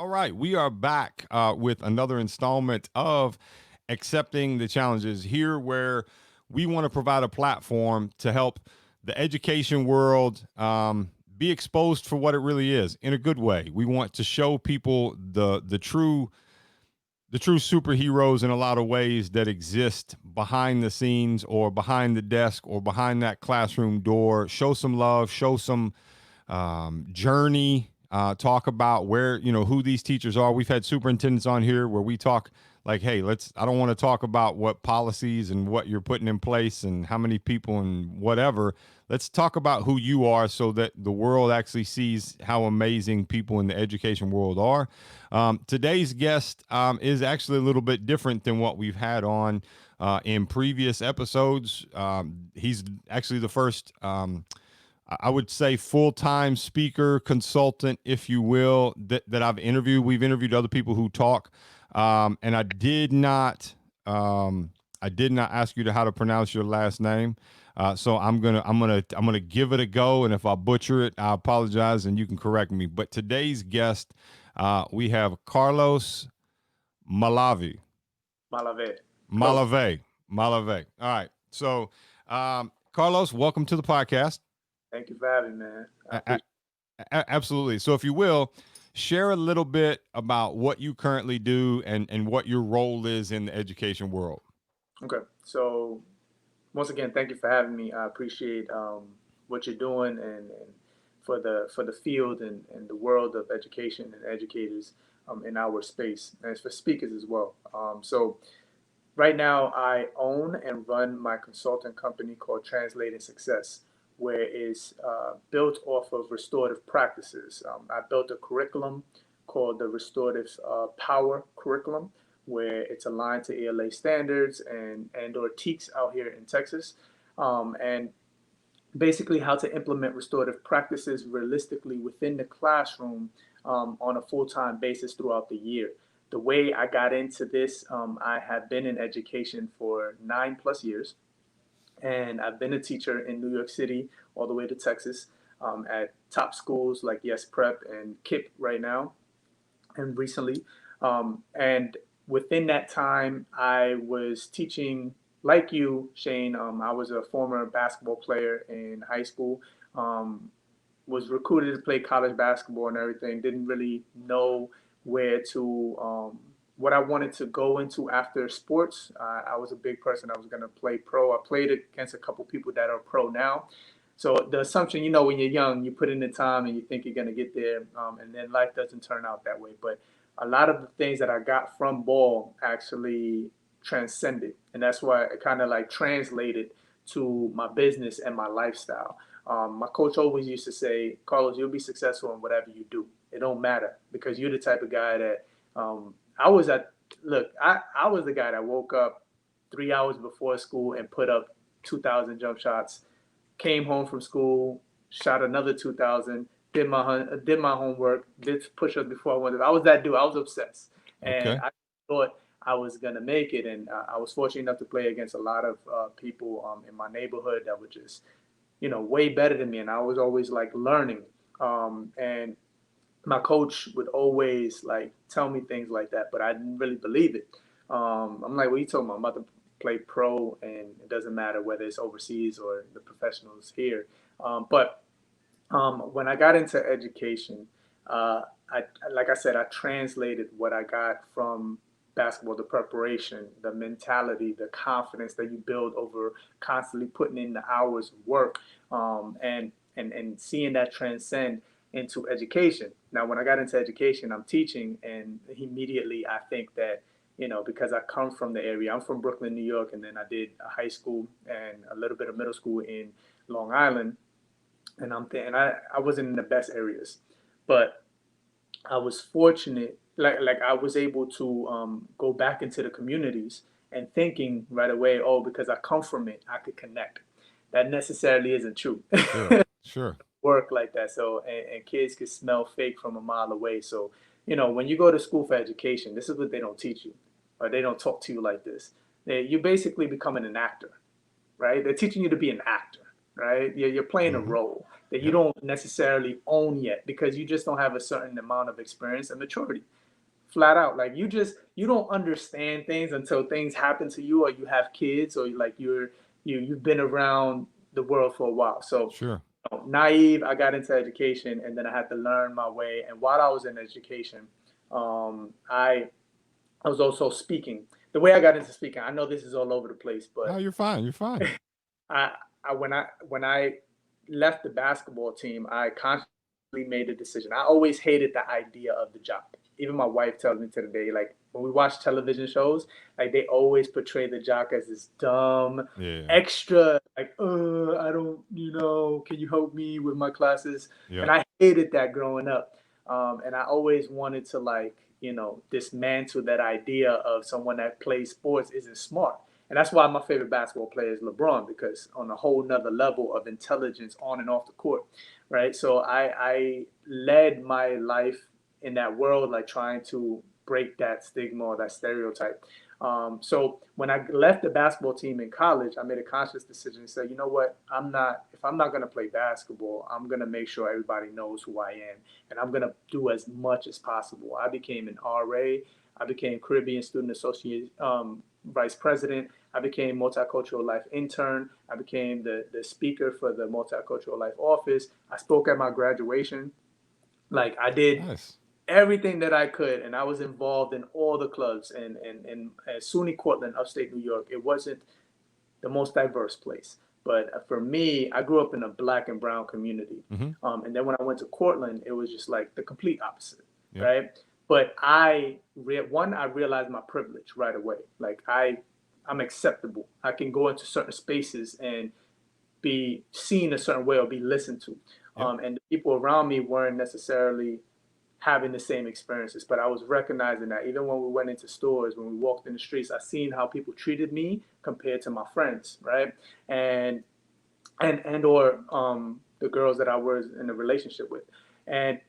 All right, we are back with another installment of Accepting the Challenges here, where we want to provide a platform to help the education world be exposed for what it really is in a good way. We want to show people the true superheroes in a lot of ways that exist behind the scenes or behind the desk or behind that classroom door. Show some love, show some journey, talk about where, who these teachers are. We've had superintendents on here where we talk like, hey, I don't want to talk about what policies and what you're putting in place and how many people and whatever. Let's talk about who you are so that the world actually sees how amazing people in the education world are. Today's guest is actually a little bit different than what we've had on in previous episodes. He's actually the first I would say full-time speaker, consultant, if you will, that I've interviewed. We've interviewed other people who talk, and I did not ask you to how to pronounce your last name. So I'm gonna give it a go, and if I butcher it, I apologize, and you can correct me. But today's guest, we have Carlos Malave. Malave. Close. Malave. All right. So, Carlos, welcome to the podcast. Thank you for having me, man. I A- appreciate Absolutely. So, if you will, share a little bit about what you currently do and what your role is in the education world. it. Okay. So once again, thank you for having me. I appreciate what you're doing and for the field and the world of education and educators in our space, and for speakers as well. So right now, I own and run my consulting company called Translating Success, where it's built off of restorative practices. I built a curriculum called the Restorative Power Curriculum, where it's aligned to ALA standards and or TEKS out here in Texas, and basically how to implement restorative practices realistically within the classroom on a full-time basis throughout the year. The way I got into this, I have been in education for 9 plus years, and I've been a teacher in New York City all the way to Texas at top schools like Yes Prep and KIP right now, and recently. And within that time, I was teaching, like you, Shane. I was a former basketball player in high school. Was recruited to play college basketball and everything. Didn't really know where to what I wanted to go into after sports. I was a big person. I was going to play pro. I played against a couple people that are pro now. So the assumption, when you're young, you put in the time and you think you're going to get there, and then life doesn't turn out that way. But a lot of the things that I got from ball actually transcended, and that's why it kind of like translated to my business and my lifestyle. My coach always used to say, Carlos, you'll be successful in whatever you do. It don't matter because you're the type of guy that I was at. Look, I was the guy that woke up 3 hours before school and put up 2,000 jump shots, came home from school, shot another 2,000, did my homework, did push-ups before I went. I was that dude. I was obsessed, and Okay. I thought I was gonna make it. And I was fortunate enough to play against a lot of people in my neighborhood that were just, way better than me, and I was always like learning. And my coach would always like tell me things like that, but I didn't really believe it. I'm like, what are you talking about? I'm about to play pro, and it doesn't matter whether it's overseas or the professionals here. But when I got into education, I like I said, I translated what I got from basketball, the preparation, the mentality, the confidence that you build over constantly putting in the hours of work, and seeing that transcend into education. Now, when I got into education, I'm teaching, and immediately I think that, because I come from the area, I'm from Brooklyn, New York, and then I did a high school and a little bit of middle school in Long Island, and I wasn't in the best areas, but I was fortunate, like I was able to go back into the communities and thinking right away, oh, because I come from it, I could connect. That necessarily isn't true. Sure. Sure. Work like that. So and kids can smell fake from a mile away. So when you go to school for education, this is what they don't teach you, or they don't talk to you like this. You're basically becoming an actor, right? They're teaching you to be an actor, right? You're playing a Hmm. role. that you Yep. don't necessarily own yet because you just don't have a certain amount of experience and maturity. Flat out, like you don't understand things until things happen to you, or you have kids, or like you've been around the world for a while. So Sure. naive, I got into education, and then I had to learn my way. And while I was in education, um, I I was also speaking. The way I got into speaking, I know this is all over the place, No, but you're fine. You're fine. I, when I left the basketball team, I consciously made a decision. I always hated the idea of the job. Even my wife tells me to the day, like when we watch television shows, like they always portray the jock as this dumb, Yeah. extra, like, I don't, can you help me with my classes? And Yep. I hated that growing up. And I always wanted to like, dismantle that idea of someone that plays sports isn't smart. And that's why my favorite basketball player is LeBron, because on a whole nother level of intelligence on and off the court, right? So I led my life in that world, like trying to break that stigma or that stereotype. So when I left the basketball team in college, I made a conscious decision to say, you know what, if I'm not going to play basketball, I'm going to make sure everybody knows who I am. And I'm going to do as much as possible. I became an RA. I became Caribbean Student Associate Vice President. I became Multicultural Life Intern. I became the speaker for the Multicultural Life Office. I spoke at my graduation. Like I did Nice. everything that I could, and I was involved in all the clubs in SUNY Cortland, upstate New York. It wasn't the most diverse place, but for me, I grew up in a black and brown community, Mm-hmm. and then when I went to Cortland, it was just like the complete opposite, Yep. right? But I realized my privilege right away. Like I'm acceptable. I can go into certain spaces and be seen a certain way or be listened to. Yep. And the people around me weren't necessarily having the same experiences, but I was recognizing that even when we went into stores, when we walked in the streets, I seen how people treated me compared to my friends, right? And or the girls that I was in a relationship with. And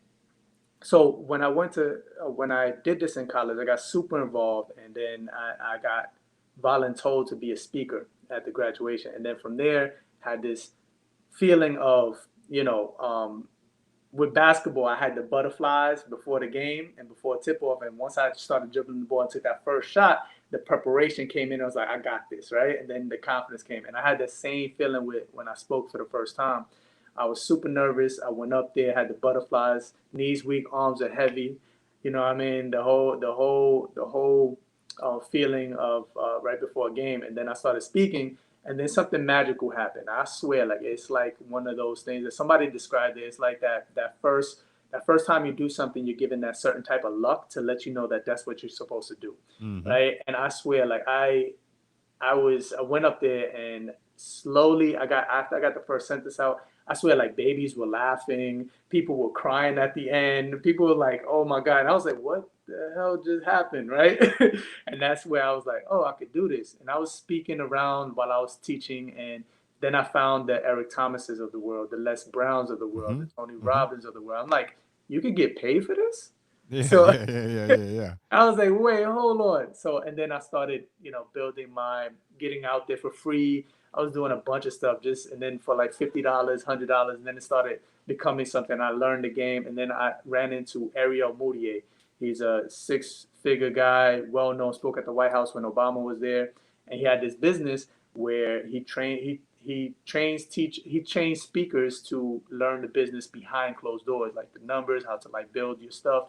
so when I did this in college, I got super involved, and then I got voluntold to be a speaker at the graduation, and then from there had this feeling of with basketball, I had the butterflies before the game and before tip off. And once I started dribbling the ball and took that first shot, the preparation came in. I was like, I got this, right? And then the confidence came. And I had that same feeling with when I spoke for the first time. I was super nervous. I went up there, had the butterflies, knees weak, arms are heavy. You know what I mean? The whole feeling of right before a game. And then I started speaking, and then something magical happened. I swear, like it's like one of those things that somebody described it. It's like that first time you do something, you're given that certain type of luck to let you know that that's what you're supposed to do, Mm-hmm. right? And I swear, like I went up there and slowly after I got the first sentence out, I swear like babies were laughing, people were crying at the end, people were like, oh my God. And I was like, what the hell just happened, right? And that's where I was like, oh, I could do this. And I was speaking around while I was teaching, and then I found the Eric Thomases of the world, the Les Browns of the world, Mm-hmm. the Tony Mm-hmm. Robbins of the world. I'm like, you could get paid for this? Yeah. So Yeah. Yeah. Yeah. Yeah. Yeah. I was like, wait, hold on. So, and then I started, getting out there for free. I was doing a bunch of stuff and then for like $50, $100. And then it started becoming something. I learned the game. And then I ran into Ariel Moutier. He's a six-figure guy, well known, spoke at the White House when Obama was there. And he had this business where he trains speakers to learn the business behind closed doors, like the numbers, how to like build your stuff.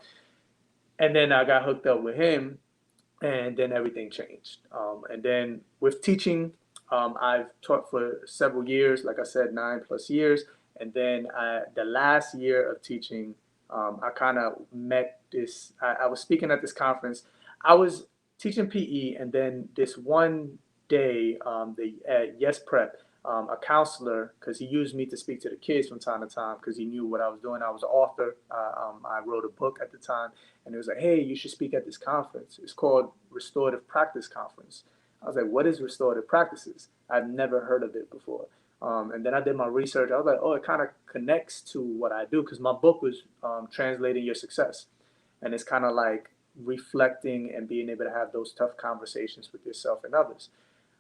And then I got hooked up with him, and then everything changed. And then with teaching, I've taught for several years, like I said, 9+ years. And then the last year of teaching, I kind of met this. I was speaking at this conference. I was teaching PE, and then this one day, the Yes Prep, a counselor, because he used me to speak to the kids from time to time, because he knew what I was doing. I was an author. I wrote a book at the time, and it was like, hey, you should speak at this conference. It's called Restorative Practice Conference. I was like, what is restorative practices? I've never heard of it before. And then I did my research. I was like, oh, it kind of connects to what I do, because my book was Translating Your Success. And it's kind of like reflecting and being able to have those tough conversations with yourself and others.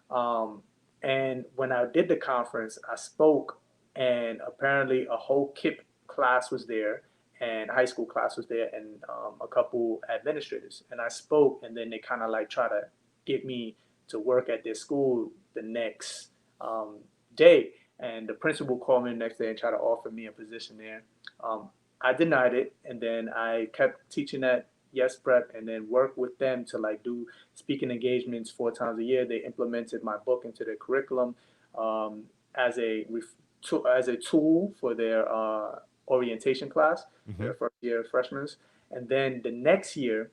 Um, and when I did the conference, I spoke. and apparently a whole KIP class was there, and high school class was there, and a couple administrators. And I spoke, and then they kind of like try to get me to work at their school the next um, day. And the principal called me the next day and tried to offer me a position there. Um, I denied it, and then I kept teaching at Yes Prep, and then worked with them to like do speaking engagements 4 times a year. They implemented my book into their curriculum um, as a as a tool for their orientation class, Mm-hmm. their first year freshmen. And then the next year,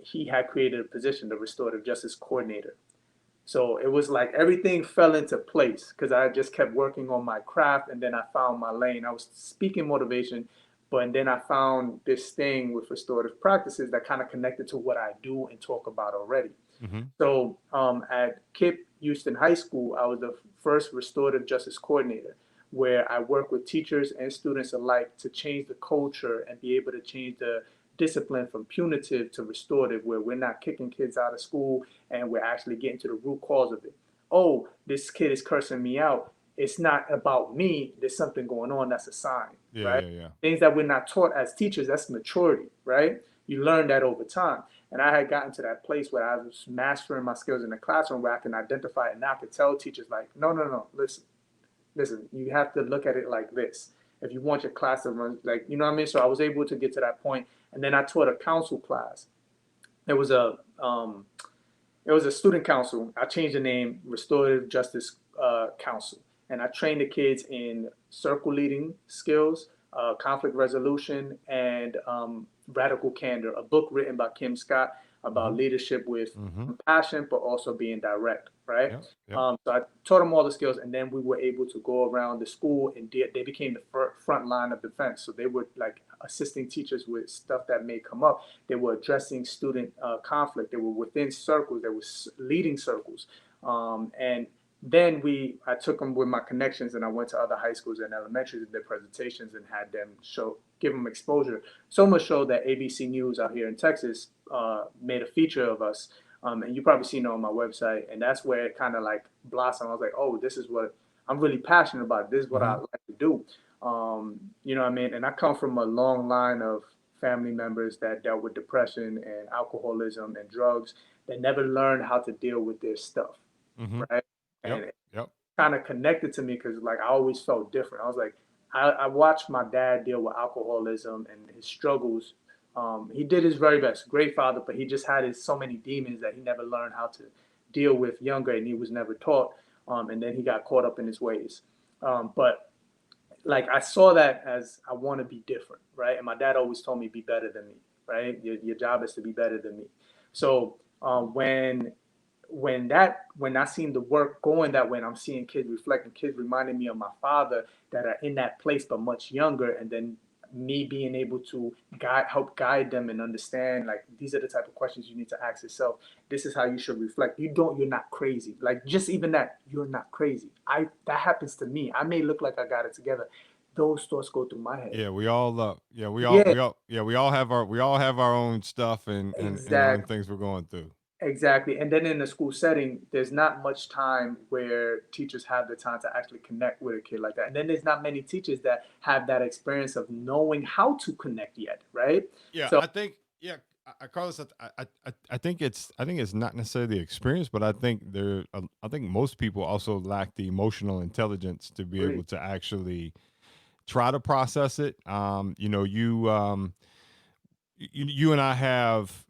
he had created a position, the restorative justice coordinator. So it was like everything fell into place because I just kept working on my craft, and then I found my lane. I was speaking motivation, but then I found this thing with restorative practices that kind of connected to what I do and talk about already. Mm-hmm. So at KIP Houston High School, I was the first restorative justice coordinator, where I work with teachers and students alike to change the culture and be able to change the discipline from punitive to restorative, where we're not kicking kids out of school and we're actually getting to the root cause of it. Oh, this kid is cursing me out. It's not about me. There's something going on. That's a sign, Yeah, right? yeah, yeah. Things that we're not taught as teachers, that's maturity, right? You learn that over time. And I had gotten to that place where I was mastering my skills in the classroom where I can identify it and I could tell teachers like, no, no, no, listen, you have to look at it like this. If you want your class to run, like, you know what I mean? So I was able to get to that point. And then I taught a council class. It was a, um, it was a student council. I changed the name, Restorative Justice Council. And I trained the kids in circle leading skills, conflict resolution, and radical candor, a book written by Kim Scott Mm-hmm. about leadership with Mm-hmm. compassion, but also being direct, right? Yep. Yep. So I taught them all the skills, and then we were able to go around the school, and they became the front line of defense. So they were like assisting teachers with stuff that may come up. They were addressing student conflict. They were within circles. They were leading circles. And then I took them with my connections, and I went to other high schools and elementaries and did presentations and had them give them exposure. So much so that ABC News out here in Texas made a feature of us. And you probably seen it on my website. And that's where it kind of like blossomed. I was like, oh, this is what I'm really passionate about. This is what I Mm-hmm. like to do. You know what I mean? And I come from a long line of family members that dealt with depression and alcoholism and drugs that never learned how to deal with their stuff, Mm-hmm. right? Yep. And it Yep. kind of connected to me because like I always felt different. I was like, I watched my dad deal with alcoholism and his struggles. He did his very best, great father, but he just had so many demons that he never learned how to deal with younger, and he was never taught. And then he got caught up in his ways. But like I saw that as I want to be different, right? And my dad always told me, be better than me, right? Your job is to be better than me. So when I seen the work going that way, and I'm seeing kids reflecting, kids reminding me of my father that are in that place but much younger, and then me being able to help guide them and understand like these are the type of questions you need to ask yourself. This is how you should reflect. You're not crazy. Like just even that, you're not crazy. That happens to me. I may look like I got it together. Those thoughts go through my head. Yeah, we all yeah, Yeah, we all have our own stuff and our own exactly. things we're going through. Exactly. And then in the school setting, there's not much time where teachers have the time to actually connect with a kid like that. And then there's not many teachers that have that experience of knowing how to connect yet, right? Yeah, So I think yeah, Carlos, I think it's not necessarily the experience, but I think most people also lack the emotional intelligence to be able agree. to actually try to process it. You and I have,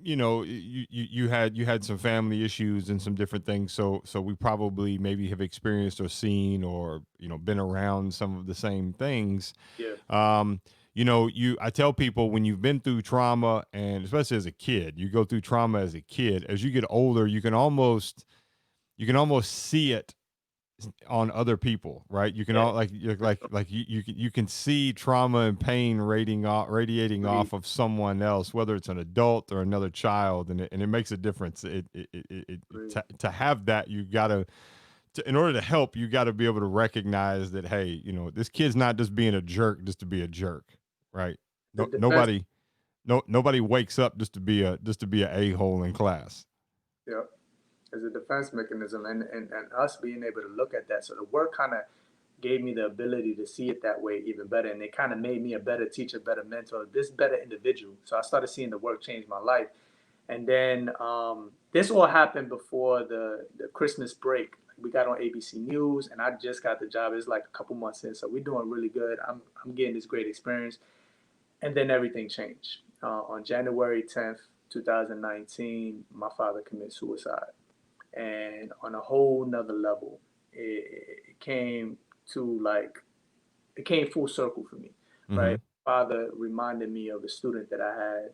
you had some family issues and some different things, so we probably maybe have experienced or seen or been around some of the same things. Yeah. um I tell people when you've been through trauma, and especially as a kid, you go through trauma as a kid, as you get older you can almost see it on other people, right? You can Yeah. all you can see trauma and pain radiating Agree. off of someone else, whether it's an adult or another child, and it makes a difference. Agree. To have that, you gotta in order to help, you got to be able to recognize that, hey, this kid's not just being a jerk just to be a jerk, right? The No, defense. nobody wakes up just to be a hole in class. Yeah. As a defense mechanism, and us being able to look at that. So the work kind of gave me the ability to see it that way even better. And it kind of made me a better teacher, better mentor, this better individual. So I started seeing the work change my life. And then this all happened before the Christmas break. We got on ABC News, and I just got the job. It's like a couple months in, so we're doing really good. I'm getting this great experience, and then everything changed. On January 10th, 2019, my father committed suicide, and on a whole nother level, it came to like it came full circle for me, Mm-hmm. right? Father reminded me of a student that I had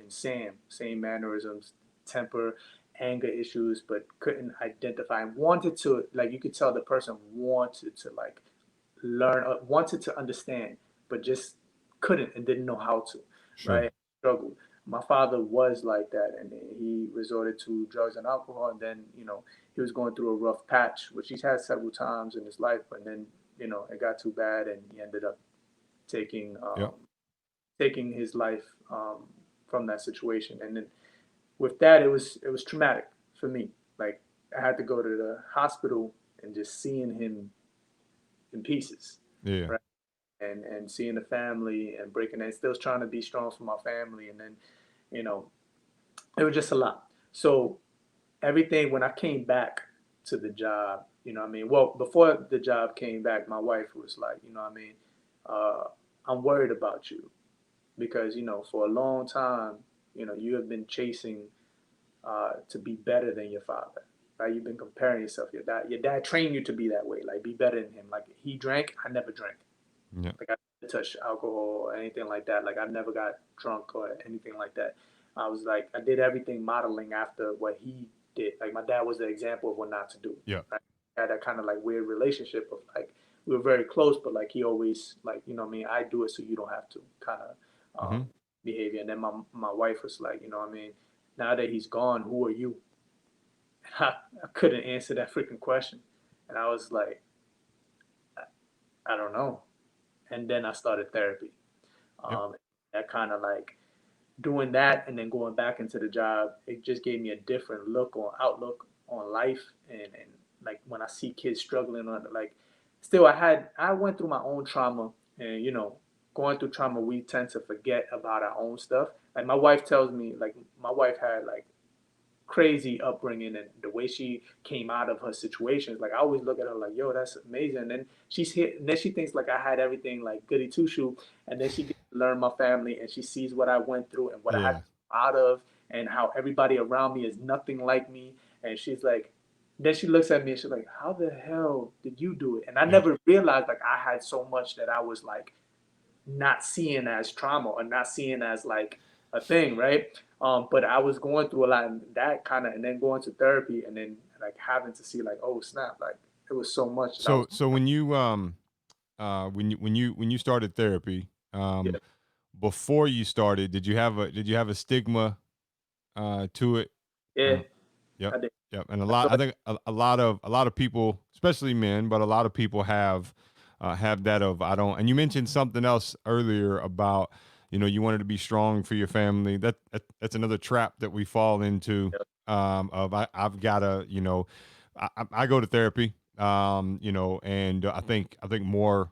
in Sam, same mannerisms, temper, anger issues, but couldn't identify and wanted to, like, you could tell the person wanted to, like, learn, wanted to understand, but just couldn't and didn't know how to, Sure. right? Struggled. My father was like that, and he resorted to drugs and alcohol, and then, he was going through a rough patch, which he's had several times in his life, but then, it got too bad, and he ended up taking Yep. taking his life from that situation. And then with that, it was traumatic for me. Like, I had to go to the hospital and just seeing him in pieces, Yeah. right? And seeing the family and breaking and still trying to be strong for my family, and then you know it was just a lot. So everything when I came back to the job, what I mean? Well, before the job came back, my wife was like, what I mean? Uh, I'm worried about you because, for a long time, you have been chasing to be better than your father, right? You've been comparing yourself. Your dad trained you to be that way, like be better than him. Like he drank, I never drank. Yeah. Like I never touched alcohol or anything like that. Like I never got drunk or anything like that. I was like, I did everything modeling after what he did. Like my dad was the example of what not to do. Yeah. Right? I had that kind of like weird relationship of like we were very close, but like he always like what I mean, I do it so you don't have to kind of Mm-hmm. behavior. And then my wife was like, what I mean, now that he's gone, who are you? I couldn't answer that freaking question, and I was like, I don't know. And then I started therapy. Yep. That kind of like doing that and then going back into the job, it just gave me a different outlook on life. And like when I see kids struggling on like, still I went through my own trauma, and going through trauma, we tend to forget about our own stuff. Like my wife tells me, like my wife had like crazy upbringing, and the way she came out of her situations. Like I always look at her like, yo, that's amazing. And then and then she thinks like I had everything like goody two shoe. And then she gets to learn my family, and she sees what I went through and what I had Yeah. to come out of, and how everybody around me is nothing like me. And she's like, then she looks at me and she's like, how the hell did you do it? And I Yep. never realized like I had so much that I was like not seeing as trauma or not seeing as like a thing, right? But I was going through a lot of that kind of, and then going to therapy, and then like having to see like, oh snap, like it was so much that I was. So when you when you started therapy, Yeah, before you started, did you have a stigma to it? yeah, Uh, yep. I did. Yep. And I feel I like think a lot of people, especially men, but a lot of people have that of I don't. And you mentioned something else earlier about you wanted to be strong for your family. That's another trap that we fall into. yeah, Of I've gotta I go to therapy. And I think more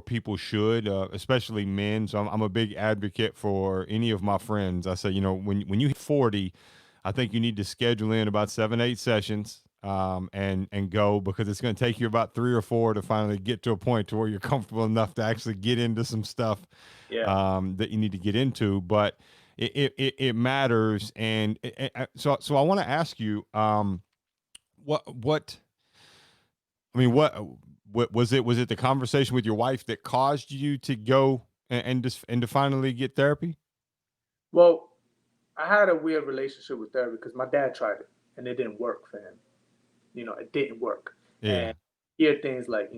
people should, especially men. So I'm a big advocate for any of my friends. I say, when you hit 40, I think you need to schedule in about 7, 8 sessions, and go, because it's going to take you about 3 or 4 to finally get to a point to where you're comfortable enough to actually get into some stuff yeah. that you need to get into. But it matters, and so I want to ask you, what I mean, what was it? Was it the conversation with your wife that caused you to go and to finally get therapy? Well, I had a weird relationship with therapy because my dad tried it and it didn't work for him. It didn't work. Yeah. And hear things like,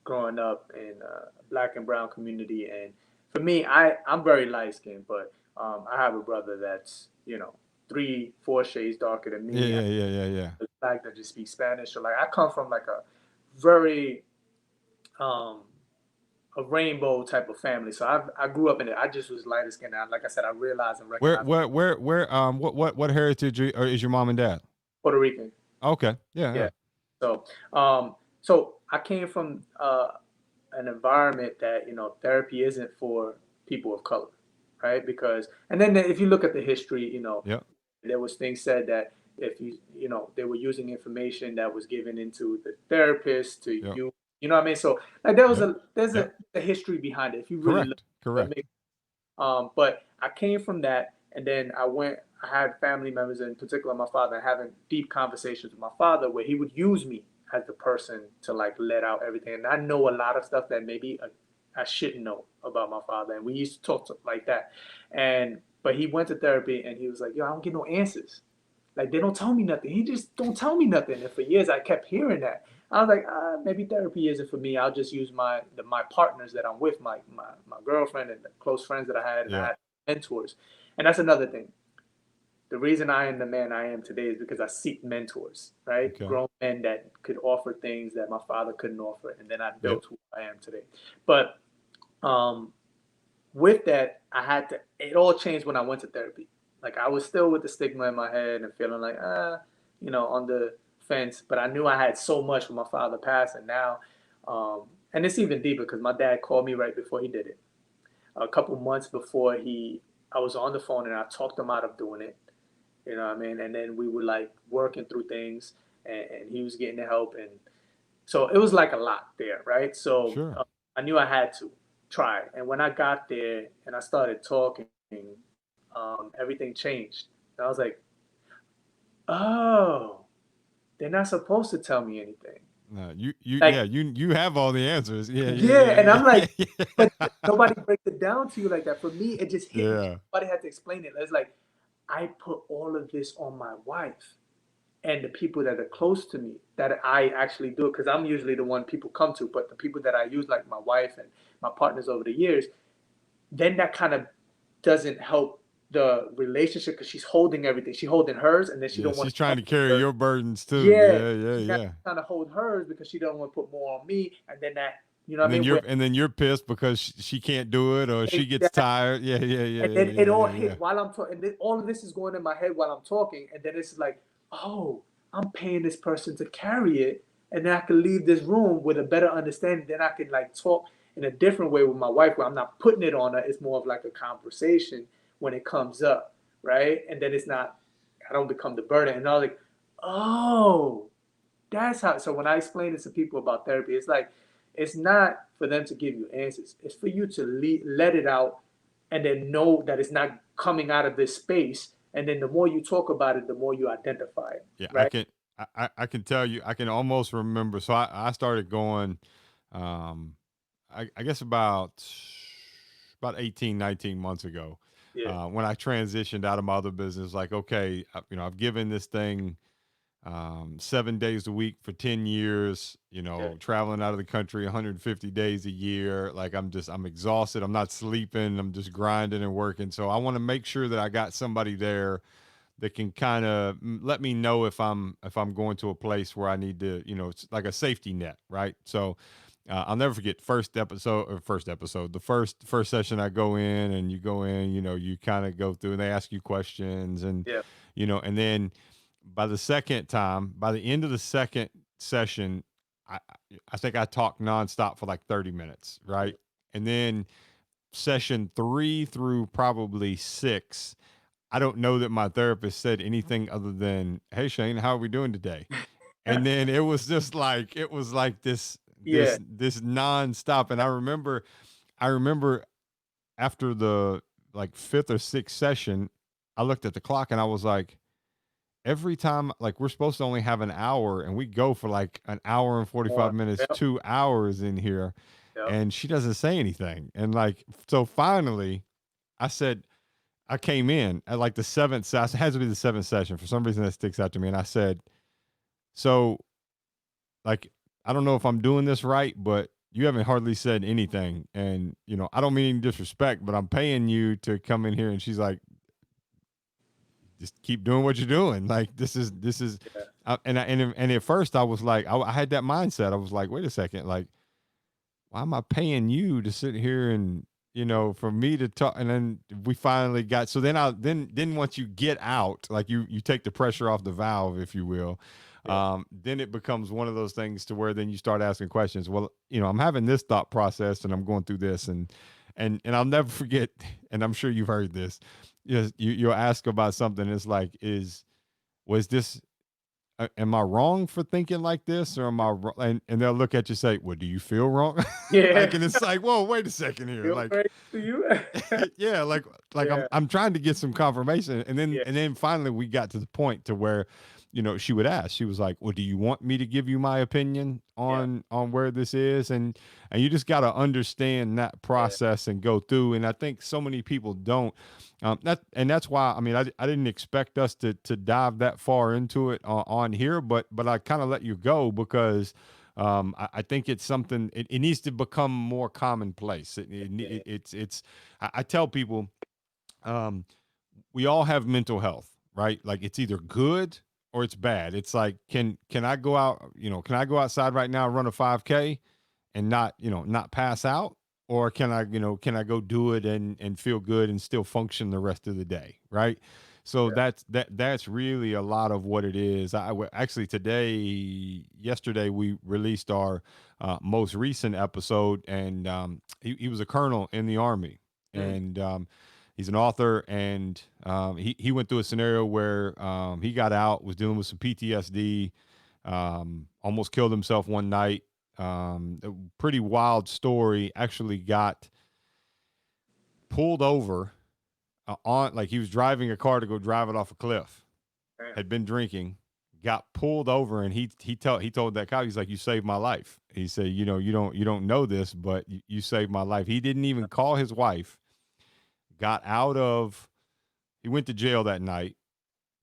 growing up in a black and brown community. And for me, I'm very light skinned, but I have a brother that's, 3, 4 shades darker than Yeah, me. yeah, yeah, yeah, yeah. The fact that just speak Spanish. So like I come from like a very um a rainbow type of family. So I grew up in it. I just was lighter skinned. Like I said, I realized and Where, recognized what heritage is your mom and dad? Puerto Rican. Okay. Yeah, yeah. Yeah. So, um, So I came from an environment that therapy isn't for people of color, right? Because and then if you look at the history, Yep. there was things said that if they were using information that was given into the therapist to Yep. you know what I mean? So like there was Yep. there's Yep. a history behind it. If you really look, Correct. Correct. but I came from that, and then I had family members, in particular my father, having deep conversations with my father where he would use me as the person to like let out everything. And I know a lot of stuff that maybe I shouldn't know about my father. And we used to like that. But he went to therapy and he was like, yo, I don't get no answers. Like they don't tell me nothing. He just don't tell me nothing. And for years I kept hearing that. I was like, maybe therapy isn't for me. I'll just use my partners that I'm with, my girlfriend and the close friends that I had, and I Yeah. had mentors. And that's another thing. The reason I am the man I am today is because I seek mentors, right? Okay. Grown men that could offer things that my father couldn't offer, and then I Yep. built who I am today. But um, with that, I had to. It all changed when I went to therapy. Like I was still with the stigma in my head and feeling like, on the fence. But I knew I had so much when my father passed, and now, and it's even deeper because my dad called me right before he did it. A couple months before I was on the phone and I talked him out of doing it. You know what I mean? And then we were like working through things, and he was getting the help, and so it was like a lot there, right? So Sure. I knew I had to try. And when I got there and I started talking, everything changed. And I was like, oh, they're not supposed to tell me anything. No, yeah, Like, you have all the answers. Yeah, yeah, yeah. And yeah, I'm yeah, like, yeah. but nobody breaks it down to you like that. For me, it just hit me. Yeah. Nobody had to explain it. It's like, I put all of this on my wife and the people that are close to me that I actually do it because I'm usually the one people come to, but the people that I use, like my wife and my partners over the years, then that kind of doesn't help the relationship because she's holding everything. She's holding hers, and then she Yeah, don't want she's to trying to carry her. your burdens too. Yeah, Yeah, yeah, she's not yeah. trying to hold hers because she don't want to put more on me, and then that, you know what I mean? Where And then you're pissed because she can't do it or she gets exactly. tired. Yeah, yeah, yeah, And yeah, then it yeah, all yeah, yeah. hit while I'm talking. And then all of this is going in my head while I'm talking. And then it's like, oh, I'm paying this person to carry it. And then I can leave this room with a better understanding. Then I can like talk in a different way with my wife where I'm not putting it on her. It's more of like a conversation when it comes up. Right. And then it's not, I don't become the burden. And I was like, oh, that's how. So when I explain this to people about therapy, it's like it's not for them to give you answers. It's for you to let it out, and then know that it's not coming out of this space. And then the more you talk about it, the more you identify it. Yeah, Right? I can tell you, I can almost remember. So I started going, um, I guess about 18, 19 months ago, Yeah. when I transitioned out of my other business. Like, okay, I've given this thing 7 days a week for 10 years, Yeah. traveling out of the country 150 days a year. Like I'm exhausted. I'm not sleeping. I'm just grinding and working. So I want to make sure that I got somebody there that can kind of let me know if I'm going to a place where I need to, it's like a safety net, right? So I'll never forget the first session I go in and you go in, you kind of go through and they ask you questions and Yeah. and then by the end of the second session, I I think I talked nonstop for like 30 minutes, right? And then session 3 through probably 6, I don't know that my therapist said anything other than, "Hey Shane, how are we doing today?" And then it was like Yeah. this nonstop. And I remember after the like fifth or sixth session, I looked at the clock and I was like, every time, like, we're supposed to only have an hour and we go for like an hour and 45 More. minutes, Yep. 2 hours in here, Yep. and she doesn't say anything. And like, so finally I said, I came in at like the seventh session. It has to be the seventh session. For some reason that sticks out to me. And I said, so, like, I don't know if I'm doing this right, but you haven't hardly said anything. And, I don't mean any disrespect, but I'm paying you to come in here. And she's like, just keep doing what you're doing. Like, this is, Yeah. and at first I was like, I had that mindset. I was like, wait a second, like, why am I paying you to sit here and, for me to talk? And then we finally then once you get out, like you take the pressure off the valve, if you will. Yeah. then it becomes one of those things to where then you start asking questions. Well, I'm having this thought process and I'm going through this, and I'll never forget, and I'm sure you've heard this. You'll ask about something. It's like, was this am I wrong for thinking like this, or am I wrong? And they'll look at you and say, well, do you feel wrong? Yeah. Like, and it's like, whoa, wait a second here. Feel Like, crazy to you? yeah, like I'm Yeah. I'm trying to get some confirmation. And then Yeah. and then finally we got to the point to where, she would ask, she was like, well, do you want me to give you my opinion Yeah. on where this is? And you just got to understand that Yeah. process and go through. And I think so many people don't. That's why, I mean, I didn't expect us to dive that far into it on here, but I kind of let you go because I think it's something, it needs to become more commonplace. Yeah. It's I tell people, um, we all have mental health, right? Like, it's either good or it's bad. It's like, can I go out, can I go outside right now, run a 5K and not pass out? Or can I go do it and feel good and still function the rest of the day, right? So Yeah. that's really a lot of what it is. Actually, yesterday we released our most recent episode, and he was a colonel in the army, Mm. and he's an author, and he went through a scenario where he got out, was dealing with some PTSD, almost killed himself one night. A pretty wild story. Actually got pulled over on, like, he was driving a car to go drive it off a cliff. Damn. Had been drinking, got pulled over, and he told that cop, he's like, "You saved my life." He said, "You don't know this, but you saved my life." He didn't even call his wife. Got out of. He went to jail that night.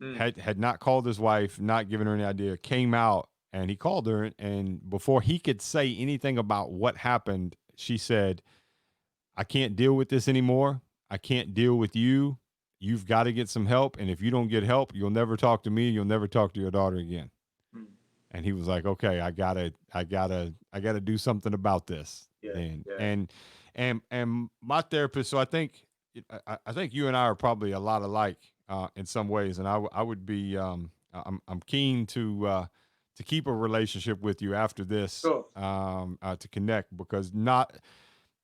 Mm. Had not called his wife, not given her any idea. Came out and he called her, and before he could say anything about what happened, she said, "I can't deal with this anymore. I can't deal with you. You've got to get some help, and if you don't get help, you'll never talk to me. You'll never talk to your daughter again." Mm. And he was like, "Okay, I gotta do something about this." Yeah. Then Yeah. and my therapist. So I think you and I are probably a lot alike in some ways, and I would be I'm keen to keep a relationship with you after this, Sure. to connect, because not,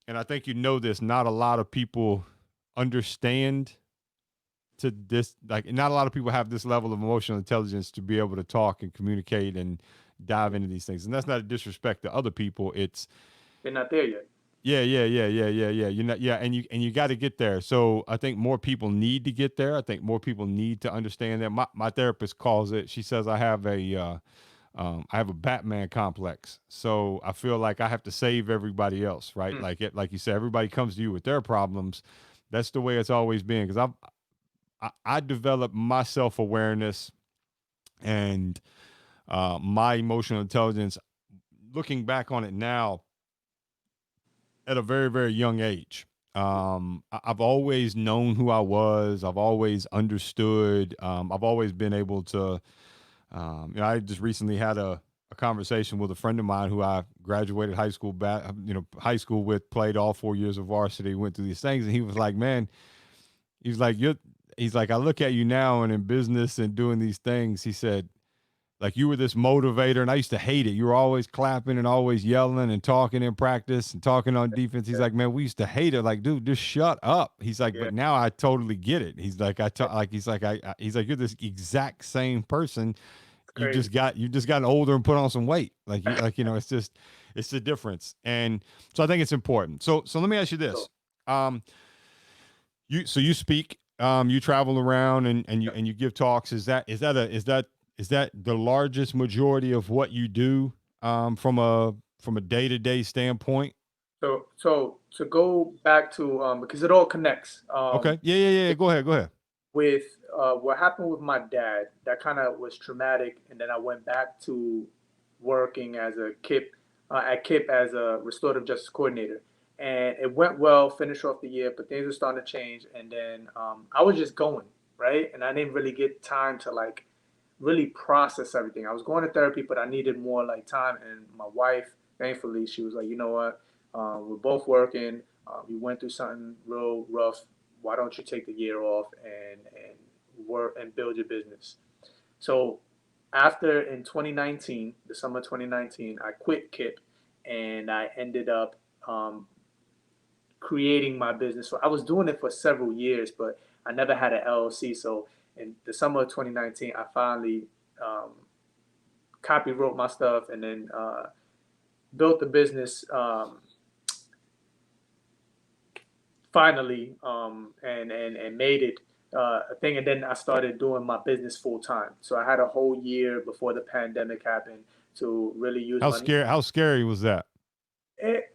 and I think this, not a lot of people understand to this, like, not a lot of people have this level of emotional intelligence to be able to talk and communicate and dive into these things. And that's not a disrespect to other people. It's, They're not there yet. yeah, yeah, yeah, yeah, yeah, yeah. You're not, yeah, and you got to get there. So I think more people need to get there. I think more people need to understand that. My therapist calls it. She says I have a Batman complex. So I feel like I have to save everybody else, right? Mm. Like you said, everybody comes to you with their problems. That's the way it's always been. Because I developed my self awareness and my emotional intelligence, looking back on it now, at a very, very young age. I've always known who I was. I've always understood. I've always been able to. I just recently had a conversation with a friend of mine who I graduated high school with, played all 4 years of varsity, went through these things, and he was like, "Man," he's like, he's like, "I look at you now and in business and doing these things." He said, like, you were this motivator, and I used to hate it. You were always clapping and always yelling and talking in practice and talking on defense. He's Yeah. like, "Man, we used to hate it. Like, dude, just shut up." He's like, Yeah. "But now I totally get it." He's like, Yeah. he's like, "You're this exact same person. It's You crazy. just gotten older and put on some weight. It's just, it's the difference." And so I think it's important. So let me ask you So, this. Um, you speak, you travel around, yeah. and you give talks. Is that the largest majority of what you do, from a day-to-day standpoint? So to go back to because it all connects. Okay. Yeah, yeah, yeah. Go ahead. Go ahead. With what happened with my dad, that kind of was traumatic, and then I went back to working as a KIP at KIP as a restorative justice coordinator, and it went well. Finished off the year, but things were starting to change, and then I was just going right, and I didn't really get time to like really process everything. I was going to therapy, but I needed more like time. And my wife, thankfully, she was like, you know what, we're both working. You went through something real rough. Why don't you take the year off and work and build your business? So after in 2019, the summer 2019, I quit KIP and I ended up um, creating my business. So I was doing it for several years, but I never had an LLC. So in the summer of 2019, I finally um, copywrote my stuff and then built the business finally and made it a thing. And then I started doing my business full time. So I had a whole year before the pandemic happened to really use How my. scary? How scary was that? It,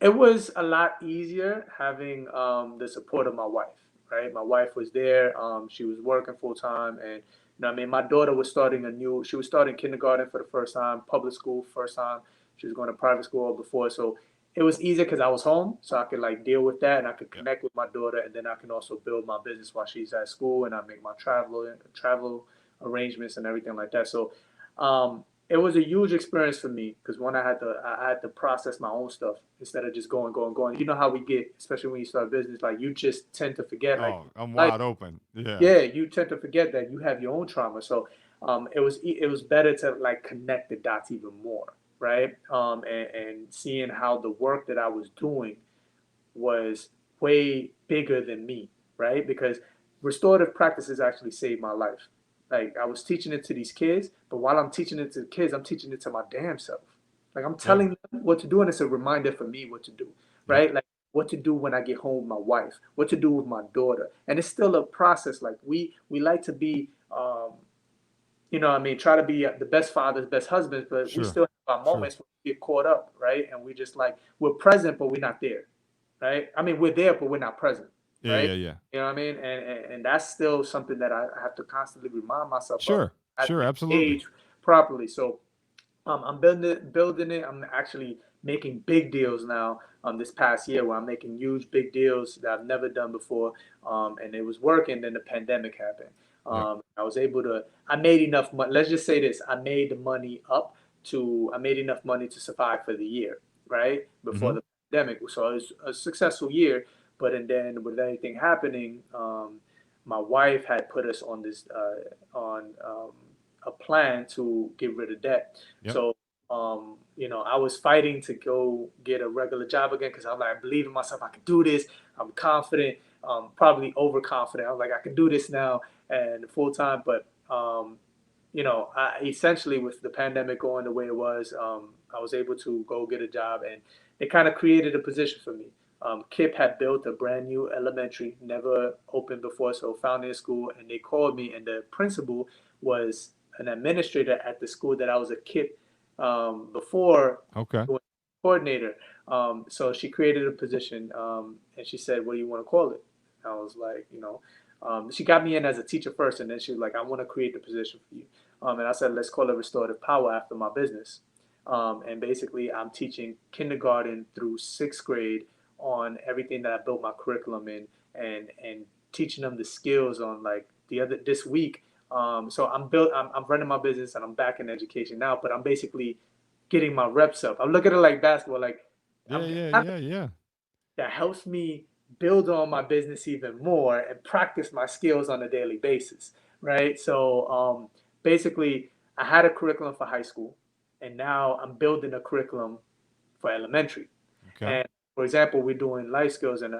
it was a lot easier having the support of my wife, right? My wife was there. She was working full time, and I mean, my daughter was she was starting kindergarten for the first time, public school first time. She was going to private school before, so it was easier because I was home, so I could like deal with that, and I could Yeah. connect with my daughter, and then I can also build my business while she's at school, and I make my travel arrangements and everything like that. So, it was a huge experience for me because when I had to process my own stuff instead of just going. You know how we get, especially when you start a business, like you just tend to forget, like Oh, I'm like wide open. Yeah. yeah, you tend to forget that you have your own trauma. So it was better to like connect the dots even more, right? And seeing how the work that I was doing was way bigger than me, right? Because restorative practices actually saved my life. Like I was teaching it to these kids, but while I'm teaching it to the kids, I'm teaching it to my damn self. Like I'm Yep. telling them what to do, and it's a reminder for me what to do, Yep. right? Like what to do when I get home with my wife, what to do with my daughter, and it's still a process. Like we like to be, what I mean, try to be the best fathers, best husbands, but we Sure. still have our Sure. moments where we get caught up, right? And we just like we're present, but we're not there, right? I mean, we're there, but we're not present, Yeah. right? Yeah. Yeah. You know what I mean? And that's still something that I have to constantly remind myself of. Sure. I have Sure. to Absolutely. engage properly. So I'm building it. I'm actually making big deals now. This past year, where I'm making huge big deals that I've never done before, and it was working. Then the pandemic happened. Yep. I was able to. I made enough money. Let's just say this: I made the money up to. I made enough money to survive for the year, right before Mm-hmm. the pandemic. So it was a successful year. But and then with everything happening, my wife had put us on this on a plan to get rid of debt. Yep. So, I was fighting to go get a regular job again because I'm like, I believe in myself. I can do this. I'm confident, probably overconfident. I'm like, I can do this now and full time. But, I essentially with the pandemic going the way it was, I was able to go get a job and it kind of created a position for me. KIP had built a brand new elementary, never opened before, so founding a school, and they called me, and the principal was an administrator at the school that I was a KIP before Okay. doing coordinator. So she created a position, and she said, "What do you want to call it?" I was like, she got me in as a teacher first, and then she was like, "I want to create the position for you." And I said, "Let's call it restorative power after my business." And basically, I'm teaching kindergarten through sixth grade on everything that I built my curriculum in, and teaching them the skills on like this week. So I'm running my business and I'm back in education now, but I'm basically getting my reps up. I look at it like basketball, like Yeah. I'm Yeah. having Yeah. Yeah. that helps me build on my business even more and practice my skills on a daily basis, right? So basically, I had a curriculum for high school, and now I'm building a curriculum for elementary. Okay. And for example, we're doing life skills, and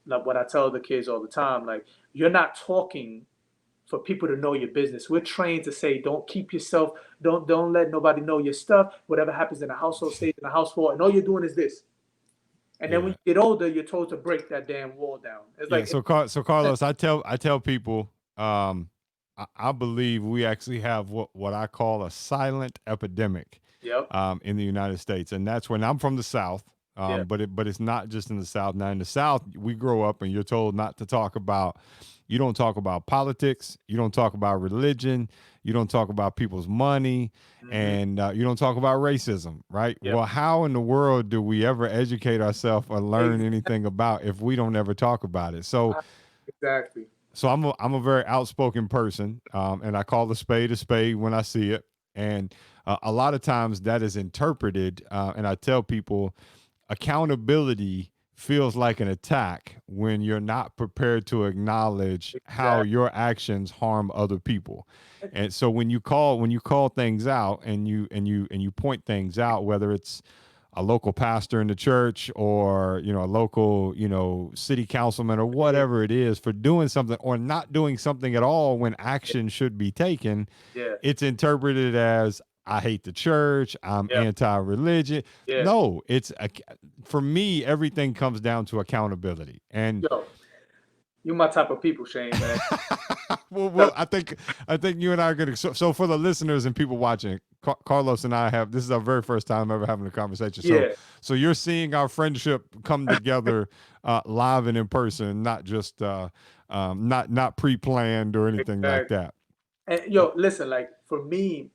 like what I tell the kids all the time, like you're not talking for people to know your business. We're trained to say, don't keep yourself, don't let nobody know your stuff. Whatever happens in the household stays in the household, and all you're doing is this. And then when Yeah. you get older, you're told to break that damn wall down. It's Yeah. like, So Carlos, I tell people, I believe we actually have what I call a silent epidemic, yep, in the United States, and that's when I'm from the South. yeah, But it's not just in the South. Now in the South, we grow up and you're told not to talk about. You don't talk about politics. You don't talk about religion. You don't talk about people's money, mm-hmm, and you don't talk about racism, right? yep, Well, how in the world do we ever educate ourselves or learn exactly, anything about if we don't ever talk about it? exactly. So I'm a very outspoken person, and I call a spade when I see it. And a lot of times that is interpreted, and I tell people accountability feels like an attack when you're not prepared to acknowledge how Exactly. your actions harm other people. And so when you call things out and you point things out, whether it's a local pastor in the church or a local city councilman or whatever it is for doing something or not doing something at all when action should be taken, Yeah. it's interpreted as I hate the church, I'm Yeah. anti-religion. Yeah. No, for me everything comes down to accountability. And Yo, you my type of people, Shane, man. well, I think you and I are going to. So for the listeners and people watching, Carlos and I have this is our very first time ever having a conversation. So Yeah. so you're seeing our friendship come together live and in person, not just not pre-planned or anything like Exactly. that. And yo, listen, like for me,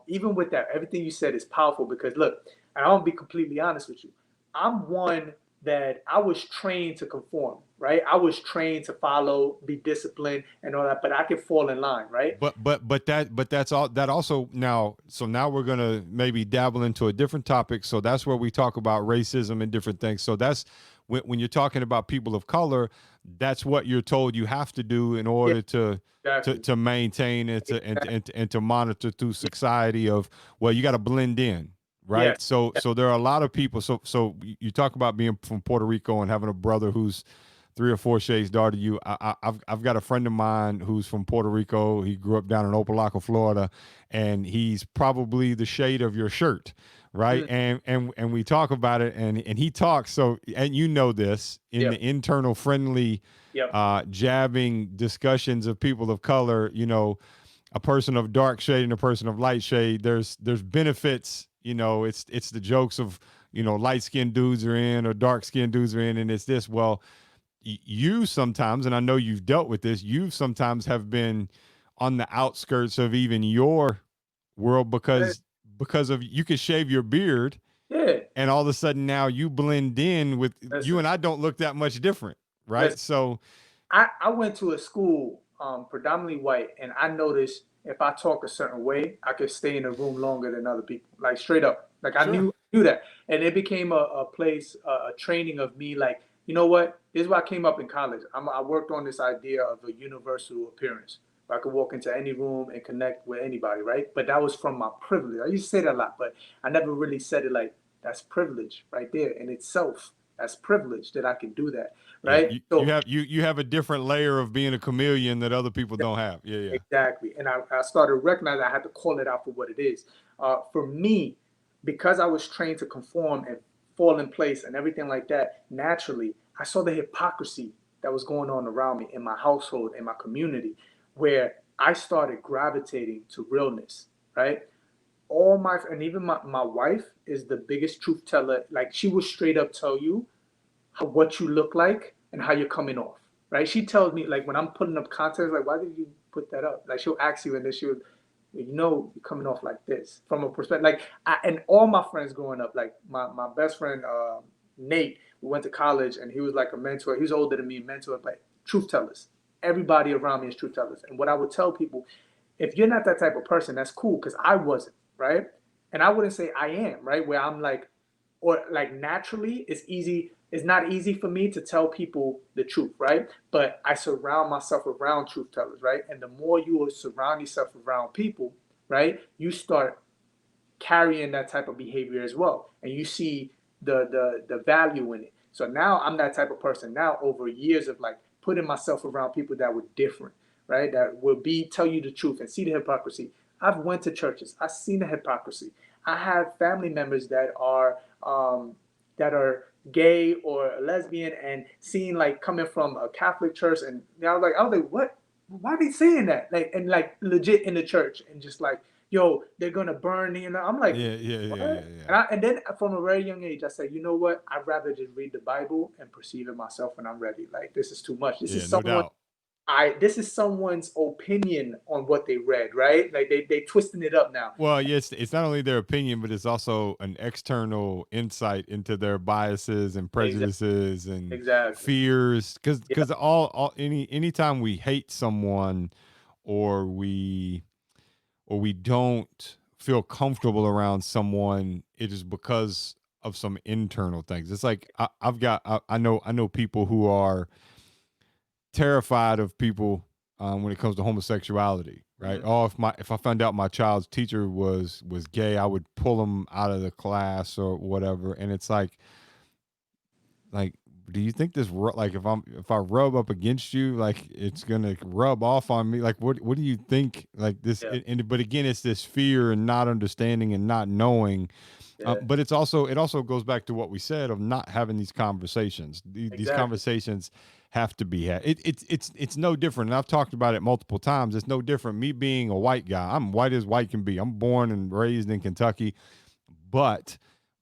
even with that, everything you said is powerful because look, and I'll be completely honest with you. I'm one that I was trained to conform, right? I was trained to follow, be disciplined, and all that, but I could fall in line, right? That's all that also now. So now we're gonna maybe dabble into a different topic. So that's where we talk about racism and different things. So that's when you're talking about people of color, that's what you're told you have to do in Yeah, order to to, exactly. to maintain and to monitor through society of, well, you got to blend in, Yes. right? So there are a lot of people. So you talk about being from Puerto Rico and having a brother who's 3 or 4 shades darker than you. I've got a friend of mine who's from Puerto Rico. He grew up down in Opelika, Florida, and he's probably the shade of your shirt, right? Mm, And we talk about it, and he talks. So, and you know this, in the yep. internal friendly Yep. jabbing discussions of people of color, a person of dark shade and a person of light shade, there's benefits. It's the jokes of, light skinned dudes are in or dark skinned dudes are in, and it's this. Well, you sometimes, and I know you've dealt with this, you sometimes have been on the outskirts of even your world Yeah. because of you can shave your beard Yeah. and all of a sudden now you blend in with you Listen, and I don't look that much different, right? listen. So I went to a school predominantly white, and I noticed if I talk a certain way, I could stay in a room longer than other people. Like straight up, like I sure. knew that, and it became a place, a training of me. Like you know what? This is why I came up in college. I worked on this idea of a universal appearance. Where I could walk into any room and connect with anybody, right? But that was from my privilege. I used to say that a lot, but I never really said it like that's privilege right there in itself. That's privilege that I can do that, Yeah, right? you have you have a different layer of being a chameleon that other people don't have. Yeah, yeah. Exactly. And I started recognizing I had to call it out for what it is. For me, because I was trained to conform and fall in place and everything like that, naturally, I saw the hypocrisy that was going on around me in my household, in my community, where I started gravitating to realness, right? And even my wife is the biggest truth teller. Like she will straight up tell you what you look like and how you're coming off, right? She tells me like when I'm putting up content, like why did you put that up? Like she'll ask you, and then she'll, you're coming off like this from a perspective. Like and all my friends growing up, like my best friend Nate, we went to college, and he was like a mentor. He was older than me, mentor, but truth tellers. Everybody around me is truth tellers, and what I would tell people, if you're not that type of person, that's cool because I wasn't, right? And I wouldn't say I am, right? Where I'm like, or like naturally it's not easy for me to tell people the truth, right? But I surround myself around truth tellers, right? And the more you surround yourself around people, right, you start carrying that type of behavior as well, and you see the value in it. So now I'm that type of person now over years of like putting myself around people that were different, right? That will be tell you the truth and see the hypocrisy. I've went to churches. I've seen the hypocrisy. I have family members that are gay or lesbian and seeing like coming from a Catholic church, and I was like, what? Why are they saying that? Like and like legit in the church and just like, yo, they're gonna burn me, and I'm like, Yeah, yeah, yeah, yeah, what? yeah. And then from a very young age, I said, you know what? I'd rather just read the Bible and perceive it myself when I'm ready. Like this is too much. Yeah, no doubt. This is someone's opinion on what they read, right? Like they twisting it up now. Well, yes, it's not only their opinion, but it's also an external insight into their biases and Exactly. prejudices and Exactly. fears. Because Yeah. all anytime we hate someone or we don't feel comfortable around someone, it is because of some internal things. It's like I know people who are terrified of people when it comes to homosexuality, right? Mhm. Oh, if I found out my child's teacher was gay, I would pull him out of the class or whatever. And it's like, do you think like if I rub up against you, like it's gonna rub off on me? Like, what do you think? Like this, Yeah, but again, it's this fear and not understanding and not knowing. yeah, But it also goes back to what we said of not having these conversations. These exactly. conversations have to be had. It's no different. And I've talked about it multiple times. It's no different. Me being a white guy, I'm white as white can be. I'm born and raised in Kentucky, but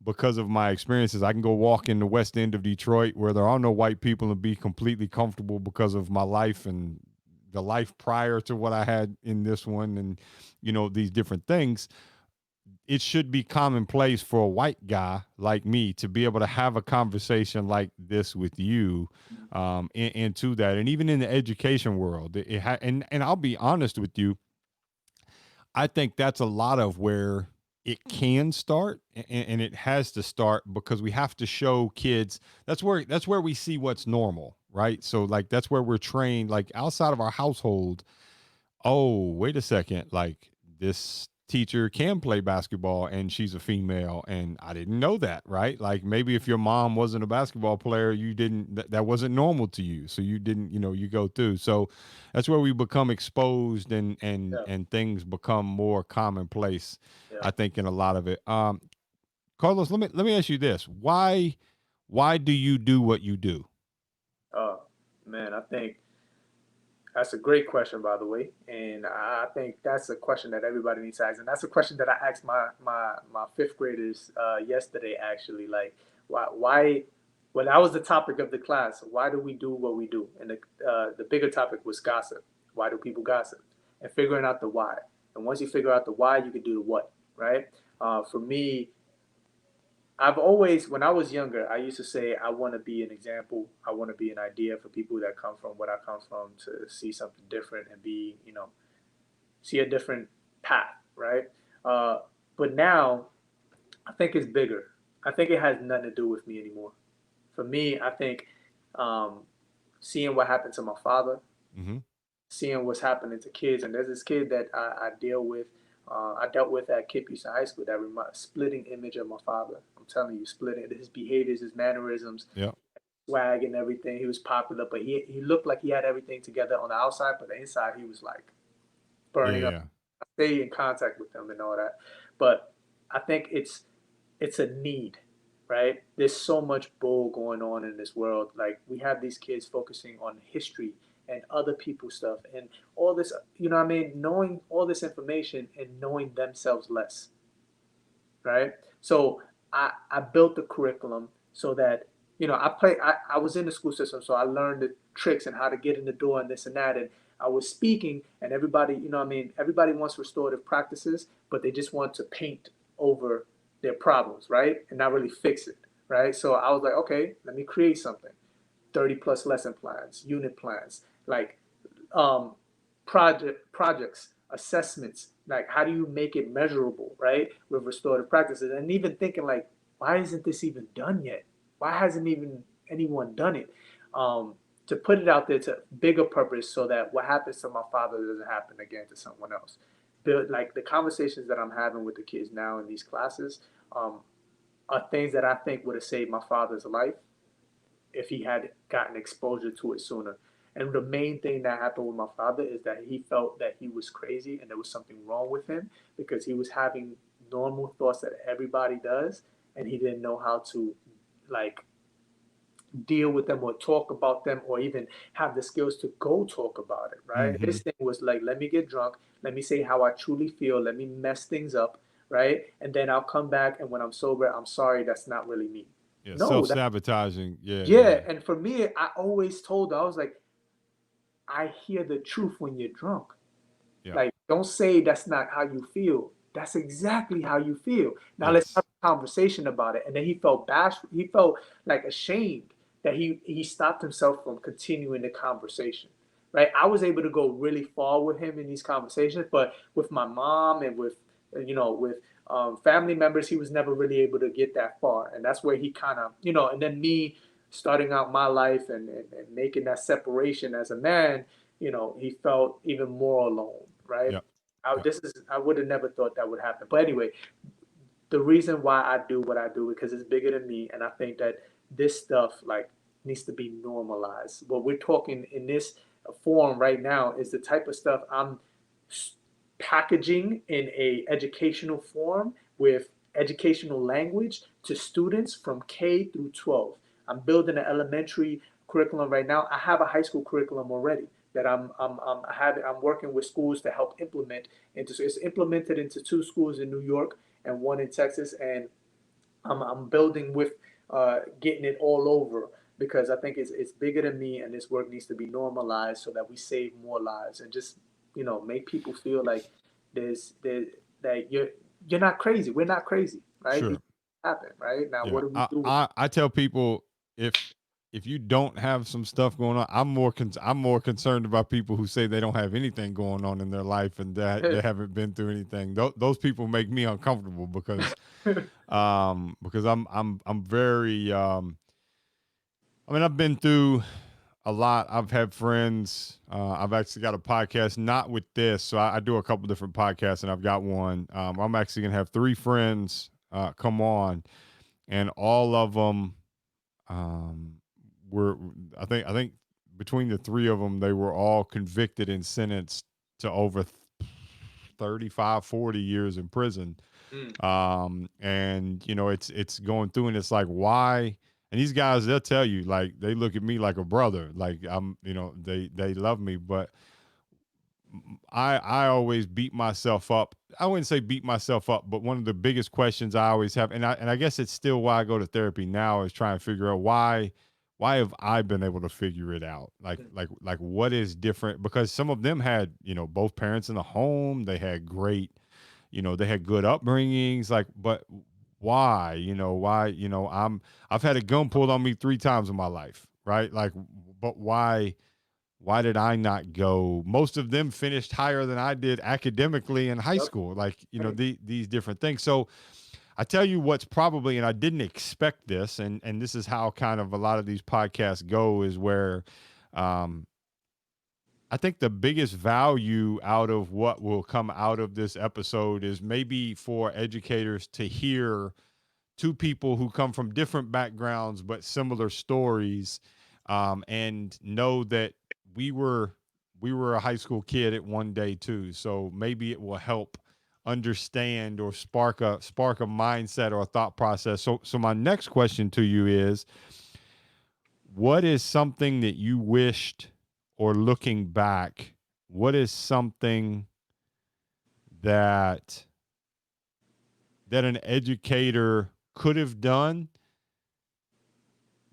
because of my experiences, I can go walk in the west end of Detroit where there are no white people and be completely comfortable because of my life and the life prior to what I had in this one, and these different things. It should be commonplace for a white guy like me to be able to have a conversation like this with you, into that. And even in the education world, and I'll be honest with you, I think that's a lot of where it can start, and it has to start because we have to show kids. That's where we see what's normal, right? So like that's where we're trained, like outside of our household. Oh, wait a second. Like this teacher can play basketball and she's a female. And I didn't know that, right? Like maybe if your mom wasn't a basketball player, you didn't, that wasn't normal to you. So you didn't, you go through. So that's where we become exposed, Yeah, and things become more commonplace, yeah. I think, in a lot of it. Carlos, let me ask you this. Why do you do what you do? Oh man, I think that's a great question, by the way, and I think that's a question that everybody needs to ask, and that's a question that I asked my fifth graders yesterday. Actually, like, why? Well, that was the topic of the class. Why do we do what we do? And the bigger topic was gossip. Why do people gossip? And figuring out the why. And once you figure out the why, you can do the what. Right? For me, I've always, when I was younger, I used to say, I want to be an example. I want to be an idea for people that come from what I come from to see something different and be, see a different path, right? Uh, but now I think it's bigger. I think it has nothing to do with me anymore. For me, I think um, seeing what happened to my father, Mm-hmm. seeing what's happening to kids. And there's this kid that I deal with. I dealt with at Kip Houston High School that splitting image of my father. I'm telling you, splitting his behaviors, his mannerisms, Yeah. swag, and everything. He was popular, but he looked like he had everything together on the outside, but the inside he was like burning up. Yeah. I stay in contact with them and all that, but I think it's a need, right? There's so much bull going on in this world. Like we have these kids focusing on history and other people's stuff and all this, you know what I mean? Knowing all this information and knowing themselves less, right? So I built the curriculum so that, I was in the school system, so I learned the tricks and how to get in the door and this and that. And I was speaking and everybody, everybody wants restorative practices, but they just want to paint over their problems, right? And not really fix it, right? So I was like, okay, let me create something. 30 plus lesson plans, unit plans, like um, projects, assessments. Like, how do you make it measurable, right? With restorative practices, and even thinking like, why isn't this even done yet? Why hasn't even anyone done it? Um, to put it out there to bigger purpose, so that what happens to my father doesn't happen again to someone else. Like the conversations that I'm having with the kids now in these classes um, are things that I think would have saved my father's life if he had gotten exposure to it sooner. And the main thing that happened with my father is that he felt that he was crazy and there was something wrong with him because he was having normal thoughts that everybody does, and he didn't know how to like deal with them or talk about them or even have the skills to go talk about it, right? Mm-hmm. His thing was like, let me get drunk, let me say how I truly feel, let me mess things up, right? And then I'll come back, and when I'm sober, I'm sorry, that's not really me. Yeah. No, Self-sabotaging. Yeah. yeah, Yeah. and for me, I always told her, I was like, I hear the truth when you're drunk. Yeah. Like, don't say that's not how you feel. That's exactly how you feel. Now let's have Yes. a conversation about it. And then he felt bashful. He felt like ashamed that he stopped himself from continuing the conversation. Right? I was able to go really far with him in these conversations, but with my mom and with Family members, he was never really able to get that far, and that's where he kind of, and then me starting out my life and making that separation as a man, he felt even more alone, right? Yep. I, Yep. this is I would have never thought that would happen. But anyway, the reason why I do what I do because it's bigger than me, and I think that this stuff like needs to be normalized. What we're talking in this forum right now is the type of stuff I'm packaging in a educational form with educational language to students from K through 12. I'm building an elementary curriculum right now. I have a high school curriculum already that I'm working with schools to help implement into. So it's implemented into 2 schools in New York and one in Texas, and I'm building with getting it all over because I think it's bigger than me, and this work needs to be normalized so that we save more lives and just make people feel like there that you're not crazy. We're not crazy, right? These Sure. things happen, right? Now, Yeah. what do we I, do with I, I tell people if you don't have some stuff going on, I'm more concerned about people who say they don't have anything going on in their life and that they it? haven't been through anything. Those people make me uncomfortable because I'm very I mean I've been through a lot. I've had friends. I've actually got a podcast, not with this. So I do a couple different podcasts, and I've got one. I'm actually gonna have 3 friends come on, and all of them um, were. I think between the 3 of them, they were all convicted and sentenced to over 35, 40 years in prison. Mm, And it's going through, and it's like, why? And these guys, they'll tell you, like, they look at me like a brother, like they love me, but I always beat myself up. I wouldn't say beat myself up, but one of the biggest questions I always have, and I guess it's still why I go to therapy now, is trying to figure out why have I been able to figure it out? mm. Like what is different? Because some of them had, both parents in the home, they had great, they had good upbringings, like, but why? Why, I've had a gun pulled on me 3 times in my life, right? Like, but why did I not go? Most of them finished higher than I did academically in high Yep. school, like, Right. these different things. So I tell you what's probably, and I didn't expect this, and this is how kind of a lot of these podcasts go, is where um, I think the biggest value out of what will come out of this episode is maybe for educators to hear 2 people who come from different backgrounds but similar stories, and know that we were we were a high school kid at one day too. So maybe it will help understand or spark a mindset or a thought process. So my next question to you is, what is something that you wished, or looking back, what is something that an educator could have done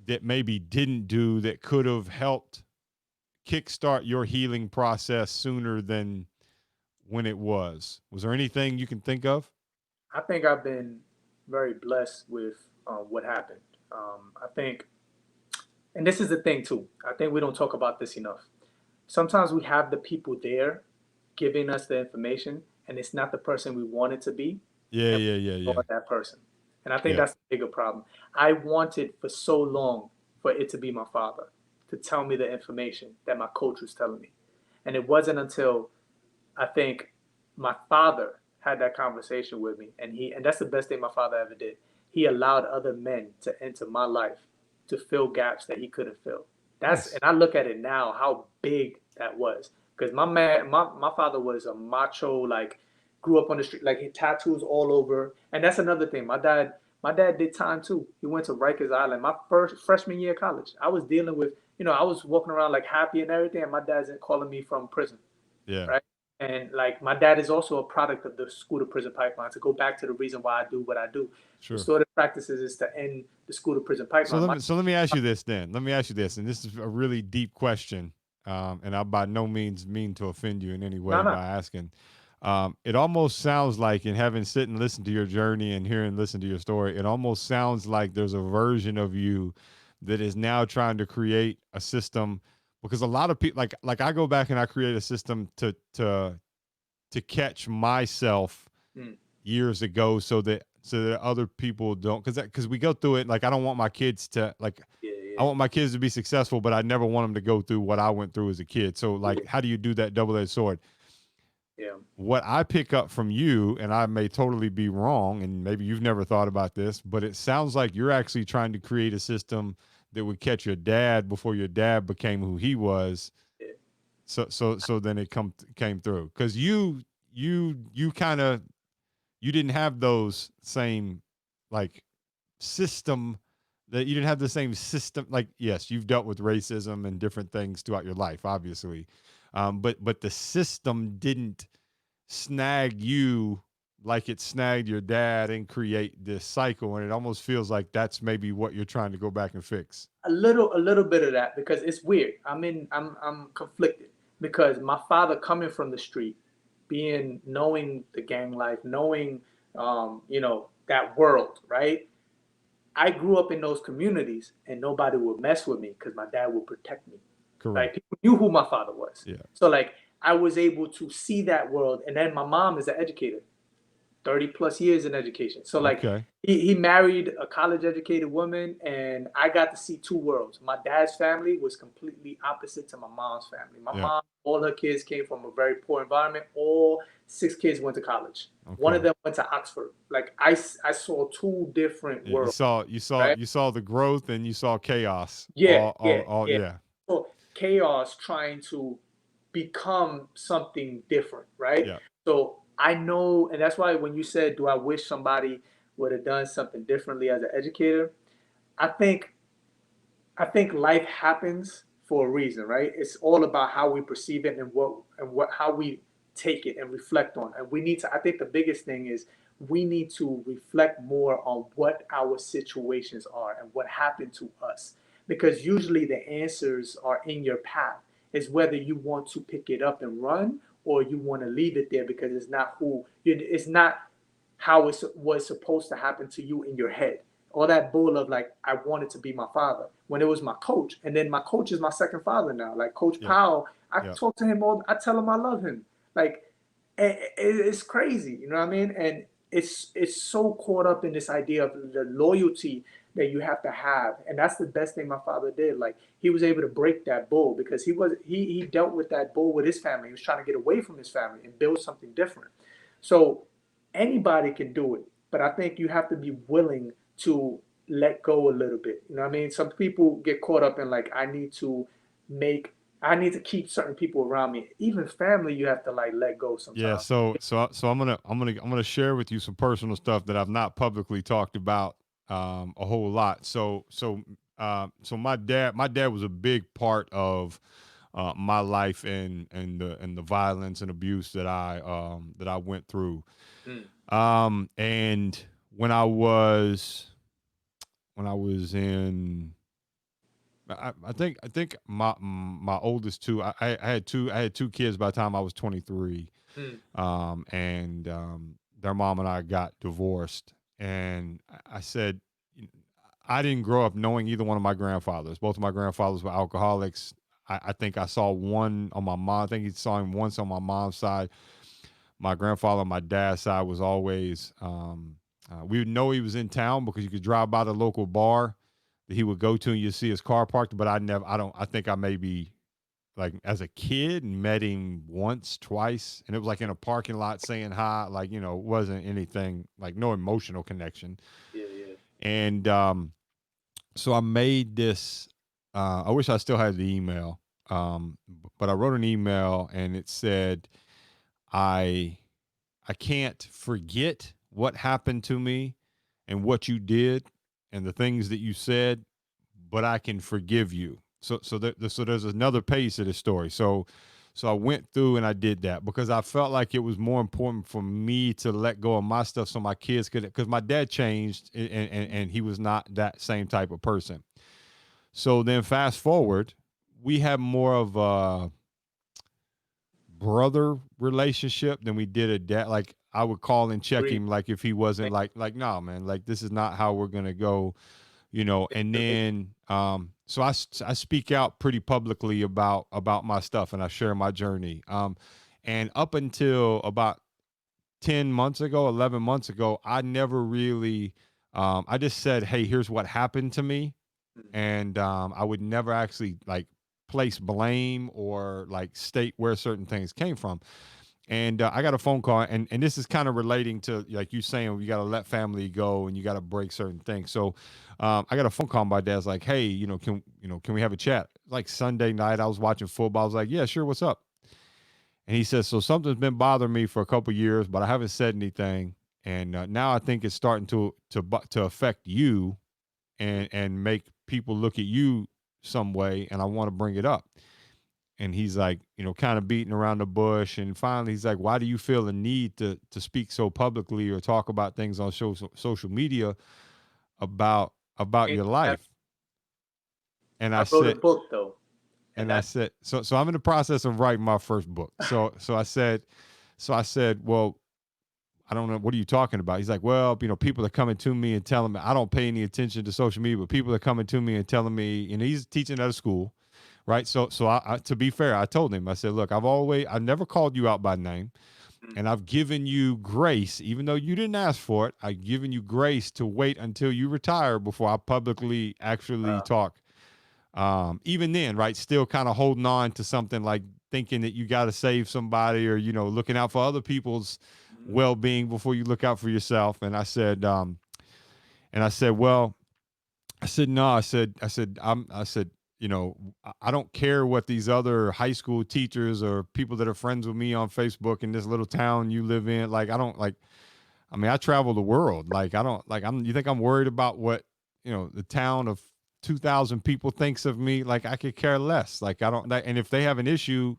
that maybe didn't do, that could have helped kickstart your healing process sooner than when it was? Was there anything you can think of? I think I've been very blessed with what happened. I think, and this is the thing too. I think we don't talk about this enough. Sometimes we have the people there giving us the information, and it's not the person we want it to be, Yeah, and yeah, yeah, we yeah, ignore that person. And I think yeah. that's the bigger problem. I wanted for so long for it to be my father to tell me the information that my coach was telling me. And it wasn't until I think my father had that conversation with me, and that's the best thing my father ever did. He allowed other men to enter my life to fill gaps that he couldn't fill. And Nice. I look at it now how big that was because my father was a macho, like grew up on the street, like he had tattoos all over. And that's another thing. My dad did time too. He went to Rikers Island. My first freshman year of college, I was dealing with, I was walking around like happy and everything, and my dad's calling me from prison, Yeah, right? And like my dad is also a product of the school to prison pipeline. To go back to the reason why I do what I do, sure. restorative practices is to end the school to prison pipeline. So let me ask you this then. Let me ask you this, and this is a really deep question, and I by no means mean to offend you in any No, way no, by asking. It almost sounds like, in having sit and listened to your journey and hearing listen to your story, it almost sounds like there's a version of you that is now trying to create a system, because a lot of people, like I go back and I create a system to catch myself mm, years ago, so that other people don't, because we go through it. Like, I don't want my kids to, like, Yeah, I yeah, want my kids to be successful, but I never want them to go through what I went through as a kid. So, like, yeah, how do you do that double-edged sword? yeah. What I pick up from you, and I may totally be wrong, and maybe you've never thought about this, but it sounds like you're actually trying to create a system that would catch your dad before your dad became who he was. Yeah. So then it came through, because you kind of, you didn't have those same, like, system, that you didn't have the same system. Like, yes, you've dealt with racism and different things throughout your life, obviously, but the system didn't snag you like it snagged your dad and create this cycle. And it almost feels like that's maybe what you're trying to go back and fix. A little bit of that because it's weird. I'm conflicted because my father coming from the street, being knowing the gang life, knowing that world, right? I grew up in those communities and nobody would mess with me because my dad would protect me. Like Correct. people knew who my father was. Yeah. So like I was able to see that world. And then my mom is an educator. 30 plus years in education. So like Okay. he married a college educated woman and I got to see two worlds. My dad's family was completely opposite to my mom's family. My Yeah. mom, all her kids came from a very poor environment. All six kids went to college. One of Okay. them went to Oxford. Like I saw two different Yeah, worlds, you saw right? you saw the growth, and you saw chaos. Yeah, yeah, All yeah. yeah. So chaos trying to become something different, right? Yeah. So I know, and that's why when you said, "Do I wish somebody would have done something differently as an educator?" I think I think life happens for a reason, right? It's all about how we perceive it and what how we take it and reflect on. And we need to. I think the biggest thing is we need to reflect more on what our situations are and what happened to us, because usually the answers are in your path. It's whether you want to pick it up and run or you want to leave it there because it's not who you. It's not how it was supposed to happen to you in your head. All that bull of like, I wanted to be my father when it was my coach. And then my coach is my second father now. Like Coach Yeah. Powell, I Yeah. talk to him all, I tell him I love him. Like, it's crazy, you know what I mean? And it's so caught up in this idea of the loyalty that you have to have. And that's the best thing my father did. Like he was able to break that bull because he dealt with that bull with his family. He was trying to get away from his family and build something different. So anybody can do it, but I think you have to be willing to let go a little bit. You know what I mean? Some people get caught up in like I need to keep certain people around me. Even family you have to like let go Yeah. sometimes. So I'm gonna share with you some personal stuff that I've not publicly talked about a whole lot. So my dad was a big part of my life, and the violence and abuse that I went through. Mm, And when I was in, I think my oldest two, I had two kids by the time I was 23. mm, And their mom and I got divorced. And I said, I didn't grow up knowing either one of my grandfathers. Both of my grandfathers were alcoholics. I think I saw one on my mom. I think he saw him once on my mom's side. My grandfather on my dad's side was always, we would know he was in town because you could drive by the local bar that he would go to and you see his car parked. But I think I maybe, like, as a kid, met him once, twice, and it was like in a parking lot saying hi. Like, it wasn't anything, like, no emotional connection. yeah, yeah. And so I made this. I wish I still had the email, but I wrote an email and it said, I I can't forget what happened to me and what you did and the things that you said, but I can forgive you. So there's another page to this story. So I went through and I did that because I felt like it was more important for me to let go of my stuff so my kids could, because my dad changed, and he was not that same type of person. So then fast forward, we have more of a brother relationship than we did a dad. Like, I would call and check Agree. him, like, if he wasn't like, no, man, like, this is not how we're gonna go. And then so I speak out pretty publicly about my stuff, and I share my journey. And up until about 10 months ago, 11 months ago, I never really, I just said, hey, here's what happened to me. And I would never actually like place blame or like state where certain things came from. And I got a phone call, and this is kind of relating to like you saying you got to let family go and you got to break certain things. So I got a phone call. My dad's like, "Hey, can we have a chat?" Like Sunday night, I was watching football. I was like, "Yeah, sure. What's up?" And he says, "So something's been bothering me for a couple years, but I haven't said anything, and now I think it's starting to affect you and make people look at you some way, and I want to bring it up." And he's like, kind of beating around the bush. And finally, he's like, "Why do you feel the need to speak so publicly or talk about things on social media about your I life?" And I wrote a said, book though, and and I that's said, so I'm in the process of writing my first book. So I said, well, I don't know, what are you talking about? He's like, well, people are coming to me and telling me I don't pay any attention to social media, but people are coming to me and telling me, and he's teaching at a school, right? So I to be fair, I told him, I said, look, I've never called you out by name, and I've given you grace, even though you didn't ask for it. I've given you grace to wait until you retire before I publicly actually uh, talk. Even then, right, still kind of holding on to something like thinking that you got to save somebody or looking out for other people's mhm. well-being before you look out for yourself. And I said, well, I said, no, I said, I don't care what these other high school teachers or people that are friends with me on Facebook in this little town you live in. Like, I don't like, I mean, I travel the world. Like, I don't like, you think I'm worried about what, the town of 2,000 people thinks of me? Like, I could care less. Like, I don't, like, and if they have an issue,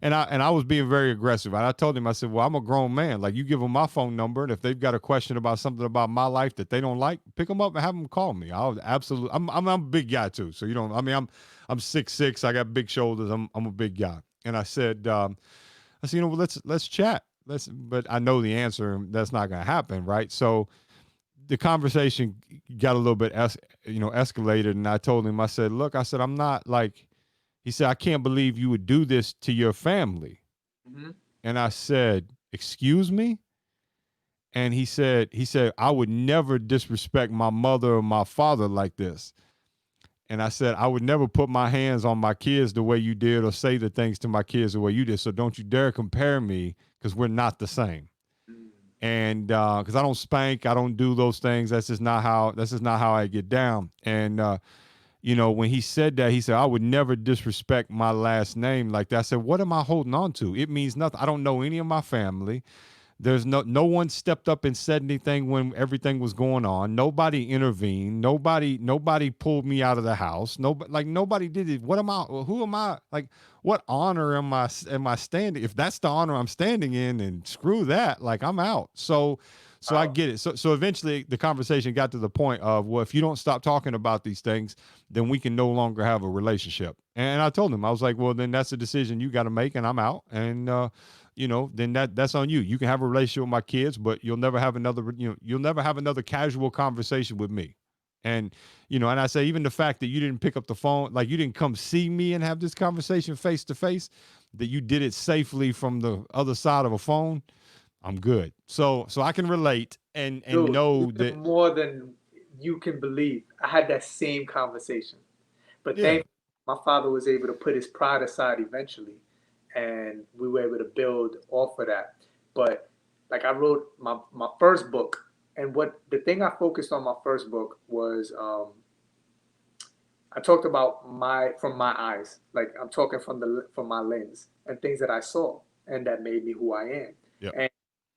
and I was being very aggressive. And I told him, I said, well, I'm a grown man. Like, you give them my phone number. And if they've got a question about something about my life that they don't like, pick them up and have them call me. I'll absolutely, I'm a big guy too. So, I mean, I'm 6'6". I got big shoulders. I'm a big guy. And I said, well, let's chat. But I know the answer. And that's not going to happen, right? So the conversation got a little bit, escalated. And I told him, I said, look, I said, I'm not like. He said, I can't believe you would do this to your family. Mhm. And I said, excuse me. And he said, I would never disrespect my mother or my father like this. And I said, I would never put my hands on my kids the way you did or say the things to my kids the way you did. So don't you dare compare me because we're not the same. Mm. And because I don't spank, I don't do those things. That's just not how I get down. And when he said that, he said, I would never disrespect my last name like that. I said, what am I holding on to? It means nothing. I don't know any of my family. There's no one stepped up and said anything when everything was going on. Nobody intervened. Nobody pulled me out of the house. Nobody did it. What am I? Who am I? Like, what honor am I standing? If that's the honor I'm standing in, then screw that. Like, I'm out. So I Wow. get it. So eventually the conversation got to the point of, well, if you don't stop talking about these things, then we can no longer have a relationship. And I told him, I was like, well, then that's a decision you got to make, and I'm out. And then that's on you. You can have a relationship with my kids, but you'll never have another casual conversation with me. And I say, even the fact that you didn't pick up the phone, like you didn't come see me and have this conversation face to face, that you did it safely from the other side of a phone, I'm good. So I can relate and Dude, you know did that. more than you can believe. I had that same conversation. But Yeah. thankfully, my father was able to put his pride aside eventually, and we were able to build off of that. But like I wrote my first book, and what the thing I focused on my first book was I talked about my from my eyes, like I'm talking from my lens and things that I saw and that made me who I am. Yep. And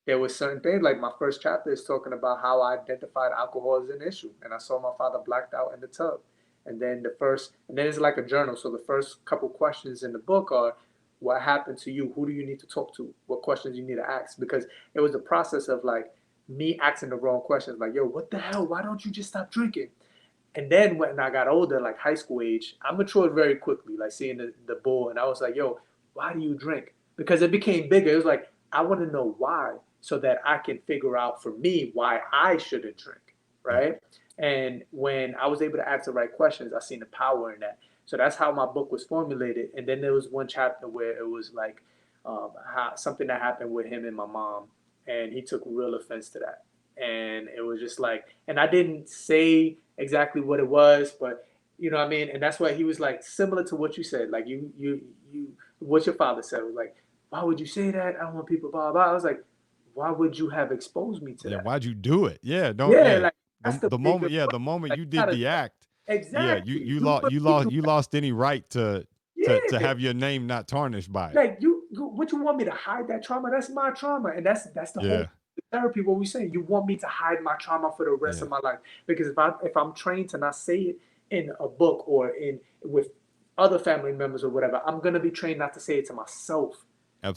there was certain things like my first chapter is talking about how I identified alcohol as an issue, and I saw my father blacked out in the tub. And then it's like a journal. So the first couple questions in the book are, what happened to you? Who do you need to talk to? What questions you need to ask? Because it was the process of like me asking the wrong questions, like, yo, what the hell? Why don't you just stop drinking? And then when I got older, like high school age, I matured very quickly, like seeing the bull. And I was like, yo, why do you drink? Because it became bigger. It was like, I want to know why so that I can figure out for me why I shouldn't drink. Yep. Right. And when I was able to ask the right questions, I seen the power in that. So that's how my book was formulated. And then there was one chapter where it was like something that happened with him and my mom. and he took real offense to that. And it was just like, and I didn't say exactly what it was, but you know what I mean? And that's why he was like, similar to what you said, like what your father said was like, why would you say that? I don't want people, blah, blah. I was like, why would you have exposed me to Yeah, that? why'd you do it? Yeah, don't. Yeah, Yeah, like that's the the moment. bigger Yeah, the question. moment Like, you you did gotta the act. Yeah, exactly you do lost what people you lost any right to yeah. have your name not tarnished by it. Like what you want me to hide that trauma? That's my trauma, and that's the whole Yeah, therapy. What we saying? You want me to hide my trauma for the rest yeah, of my life? Because if I'm trained to not say it in a book or in with other family members or whatever, I'm gonna be trained not to say it to myself,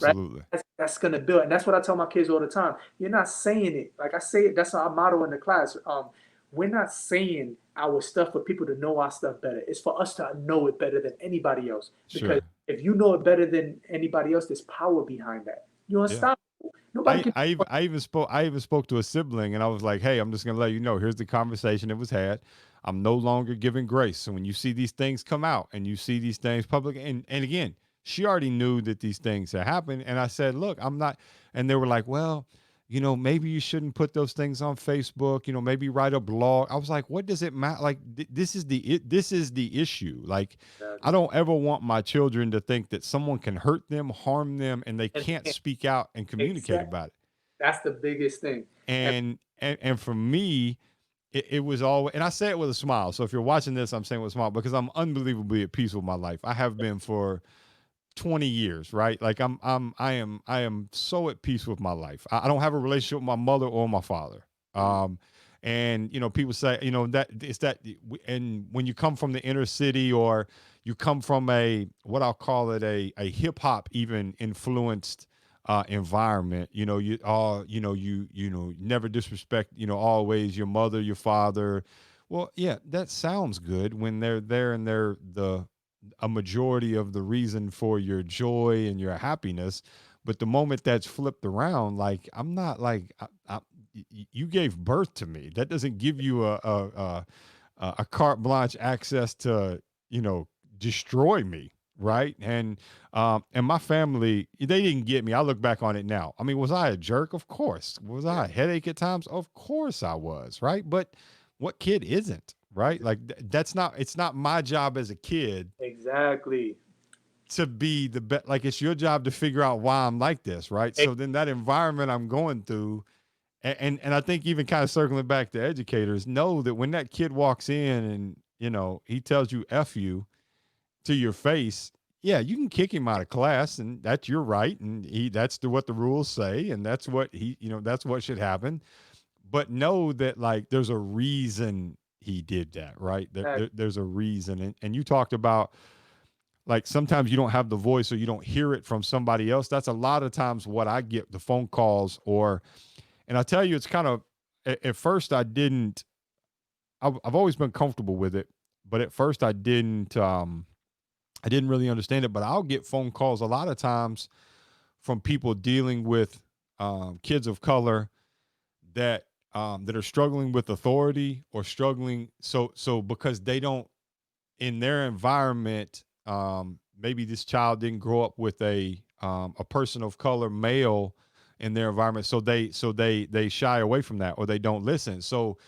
right? absolutely. That's gonna build, and that's what I tell my kids all the time. You're not saying it like I say it. That's our motto in the class. We're not saying our stuff for people to know our stuff better. It's for us to know it better than anybody else. Because Sure. if you know it better than anybody else, there's power behind that. You're Yeah. unstoppable. Nobody can. I even spoke to a sibling and I was like, "Hey, I'm just going to let you know, here's the conversation that was had. I'm no longer giving grace. So when you see these things come out and you see these things public and again, she already knew that these things had happened and I said, "Look, I'm not." And they were like, "Well, maybe you shouldn't put those things on Facebook, maybe write a blog." I was like, "What does it matter? Like this is the issue. Like I Exactly. don't ever want my children to think that someone can hurt them, harm them, and they And, can't and speak out and communicate exact. about it." That's the biggest thing. And And for me, it was all, and I say it with a smile. So if you're watching this, I'm saying with a smile because I'm unbelievably at peace with my life. I have been for 20 years, right? Like I am so at peace with my life. I don't have a relationship with my mother or my father. Um, and people say, that it's that, and when you come from the inner city or you come from a what I'll call it a hip hop even influenced environment, you all, never disrespect, always your mother, your father. Well, yeah, that sounds good when they're there and they're the a majority of the reason for your joy and your happiness. But the moment that's flipped around, like I'm not like you gave birth to me. That doesn't give you a carte blanche access to destroy me, right? And my family, they didn't get me. I look back on it now. I mean, was I a jerk? Of course. Was yeah, I a headache at times? Of course I was, right? But what kid isn't, right? Like that's not, it's not my job as a kid exactly. to be the best. Like it's your job to figure out why I'm like this, right? So then that environment I'm going through, and I think even kind of circling back to educators, know that when that kid walks in and he tells you "f you" to your face, yeah, you can kick him out of class, and that's your right, and that's what the rules say, and that's what that's what should happen. But know that like there's a reason he did that, right? There's a reason, and you talked about like sometimes you don't have the voice or you don't hear it from somebody else. That's a lot of times what I get, the phone calls, or and I tell you it's kind of at first I didn't, I've always been comfortable with it, but at first I didn't really understand it. But I'll get phone calls a lot of times from people dealing with kids of color that that are struggling with authority or struggling, so because they don't, in their environment, maybe this child didn't grow up with a person of color male in their environment, so they shy away from that or they don't listen. So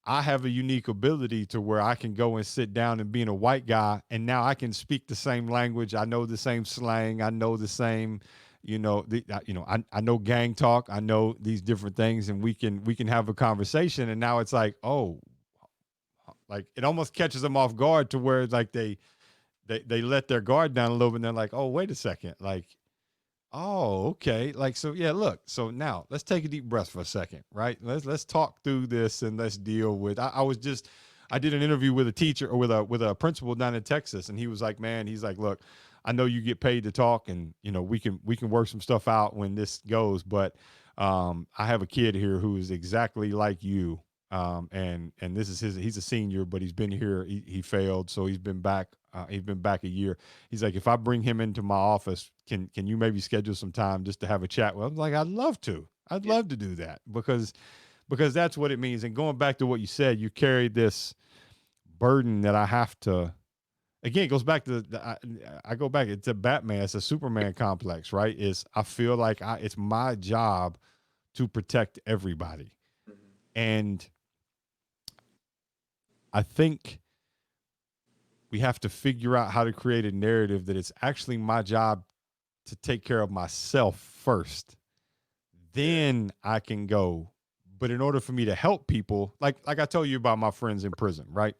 I have a unique ability to where I can go and sit down and being a white guy, and now I can speak the same language. I know the same slang. I know the same, I know gang talk. I know these different things, and we can have a conversation. And now it's like, oh, like it almost catches them off guard to where it's like they let their guard down a little bit and they're like, oh, wait a second, like, oh, okay, like, so yeah, look, so now let's take a deep breath for a second, right? Let's talk through this and let's deal with. I did an interview with a teacher or with a principal down in Texas, and he was like, man, he's like, look, I know you get paid to talk, and we can work some stuff out when this goes, but I have a kid here who is exactly like you, and this is he's a senior, but he's been here, he failed, so he's been back a year. He's like, if I bring him into my office, can you maybe schedule some time just to have a chat? Well, I'm like, I'd love to. I'd Yeah, love to do that because that's what it means. And going back to what you said, you carry this burden that I have to. Again, it goes back to I go back. It's a Batman. It's a Superman complex, right? Is I feel like it's my job to protect everybody. And I think we have to figure out how to create a narrative that it's actually my job to take care of myself first. Yeah. Then I can go. But in order for me to help people, like I told you about my friends in prison, right?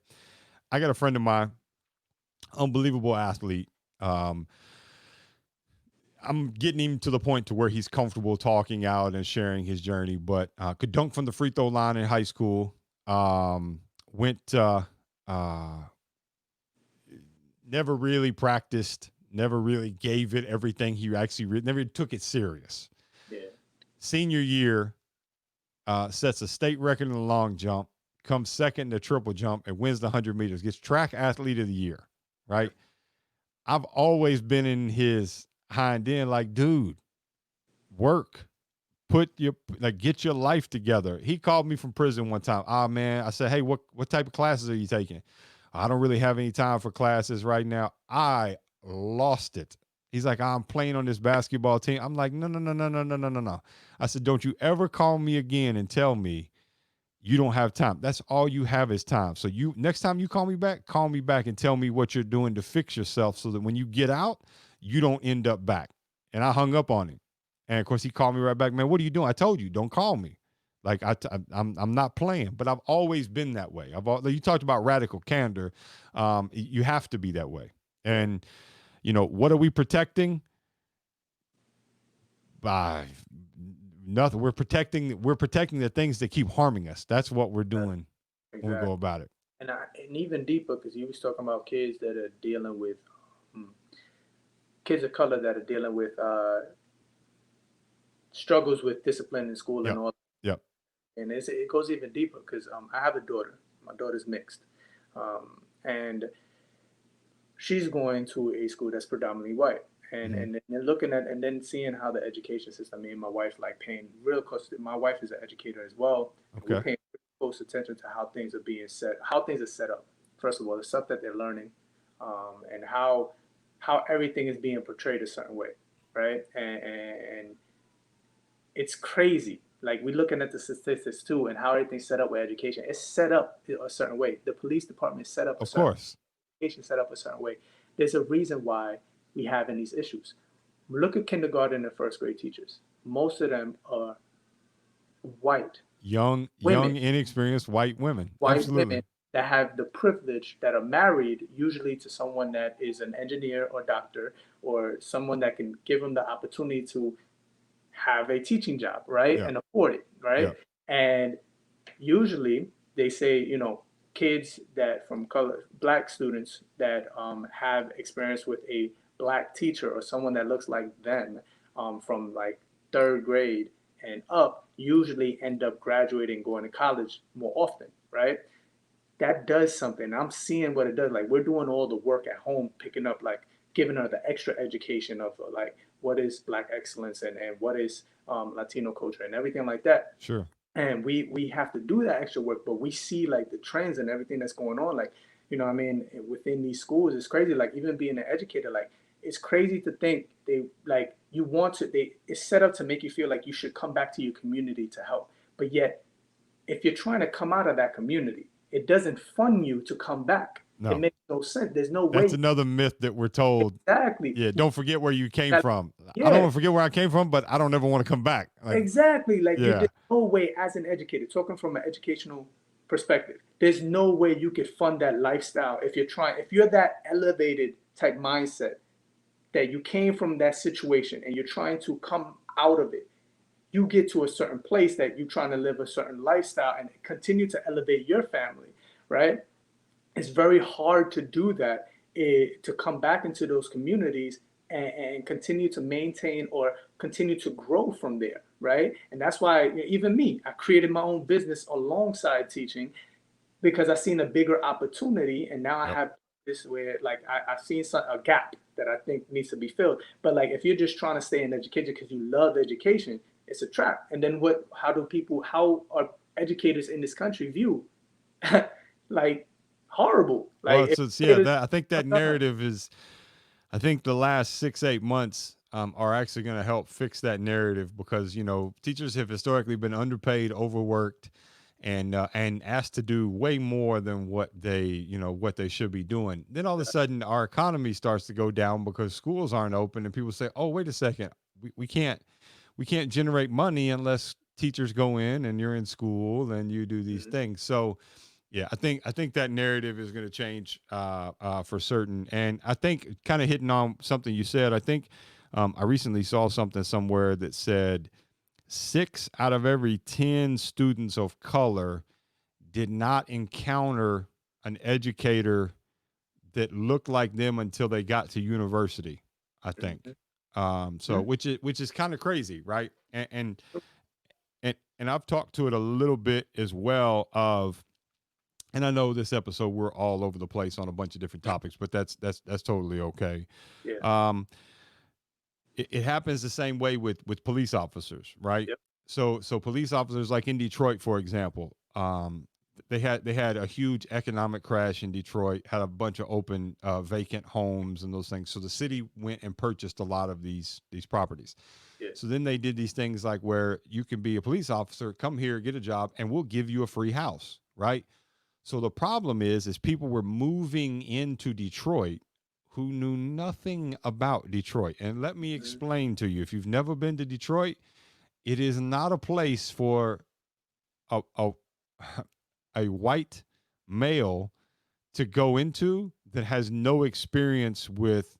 I got a friend of mine, unbelievable athlete. Um, I'm getting him to the point to where he's comfortable talking out and sharing his journey, but could dunk from the free throw line in high school. Went uh, Never really practiced, never really gave it everything he actually never took it serious. Yeah. Senior year, sets a state record in the long jump, comes second in the triple jump, and wins the 100 meters. Gets track athlete of the year. Right. I've always been in his hind end, like, dude, work, get your life together. He called me from prison one time. Ah, man, I said, hey, what type of classes are you taking? I don't really have any time for classes right now. I lost it. He's like, I'm playing on this basketball team. I'm like, no, no, no, no, no, no, no, no, no. I said, don't you ever call me again and tell me you don't have time. That's all you have is time. So you next time you call me back and tell me what you're doing to fix yourself so that when you get out, you don't end up back. And I hung up on him. And of course he called me right back, man, what are you doing? I told you, don't call me. Like I'm not playing, but I've always been that way. You talked about radical candor. You have to be that way. And what are we protecting? By nothing. We're protecting the things that keep harming us. That's what we're doing when we Exactly. go about it. And even deeper, because you was talking about kids that are dealing with um, kids of color that are dealing with struggles with discipline in school and Yep. all. Yep. And it goes even deeper because I have a daughter. My daughter's mixed, and she's going to a school that's predominantly white. And Mm-hmm. and then looking at and then seeing how the education system, me and my wife like paying real close. My wife is an educator as well, and we're Okay. paying close attention to how things are being set, how things are set up. First of all, the stuff that they're learning, and how everything is being portrayed a certain way, right? And it's crazy. Like we're looking at the statistics too, and how everything's set up with education. It's set up a certain way. The police department is set up a Of certain course. education set up a certain way. There's a reason why we having these issues. Look at kindergarten and first grade teachers. Most of them are white women, Young, inexperienced white women. white Absolutely. women that have the privilege that are married usually to someone that is an engineer or doctor or someone that can give them the opportunity to have a teaching job, right? Yep. And afford it, right? Yep. And usually they say, kids that from color, black students that have experience with a black teacher or someone that looks like them from like third grade and up usually end up graduating, going to college more often, right? That does something. I'm seeing what it does. Like we're doing all the work at home, picking up like giving her the extra education of like what is black excellence and what is Latino culture and everything like that. Sure. And we have to do that extra work, but we see like the trends and everything that's going on. Like, I mean, within these schools, it's crazy. Like even being an educator, like it's crazy to think they like you want to. It's set up to make you feel like you should come back to your community to help, but yet if you're trying to come out of that community, it doesn't fund you to come back. It No. makes no sense. There's no That's way. another myth that we're told. Exactly. Yeah, don't forget where you came That- from. I don't yeah, want to forget where I came from, but I don't ever want to come back. Like, exactly. Like yeah, there's no way as an educator, talking from an educational perspective, there's no way you could fund that lifestyle if you're that elevated type mindset that you came from that situation and you're trying to come out of it. You get to a certain place that you're trying to live a certain lifestyle and continue to elevate your family, right? It's very hard to do that, to come back into those communities and continue to maintain or continue to grow from there, right? And that's why even me, I created my own business alongside teaching because I seen a bigger opportunity, and now I yep. have this where like I've seen a gap that I think needs to be filled. But like if you're just trying to stay in education because you love education, it's a trap. And then what? How are educators in this country viewed? Like horrible. Well, Like yeah. educators, I think that narrative is. I think the last 6, 8 months are actually going to help fix that narrative, because teachers have historically been underpaid, overworked, and asked to do way more than what they should be doing. Then all of a sudden our economy starts to go down because schools aren't open, and people say, oh, wait a second, we can't generate money unless teachers go in and you're in school and you do these Mhm. things. So yeah, I think that narrative is going to change for certain. And I think, kind of hitting on something you said, I think I recently saw something somewhere that said 6 out of every 10 students of color did not encounter an educator that looked like them until they got to university, I think. Mhm. So which is kind of crazy, right? And I've talked to it a little bit as well of, and I know this episode we're all over the place on a bunch of different topics, but that's totally okay. Yeah. Um, it happens the same way with police officers, right? Yep. So police officers, like in Detroit, for example, they had a huge economic crash in Detroit, had a bunch of open vacant homes and those things. So the city went and purchased a lot of these properties. Yeah. So then they did these things like where you can be a police officer, come here, get a job, and we'll give you a free house, right? So the problem is people were moving into Detroit who knew nothing about Detroit. And let me Mhm. explain to you, if you've never been to Detroit, it is not a place for a a white male to go into that has no experience with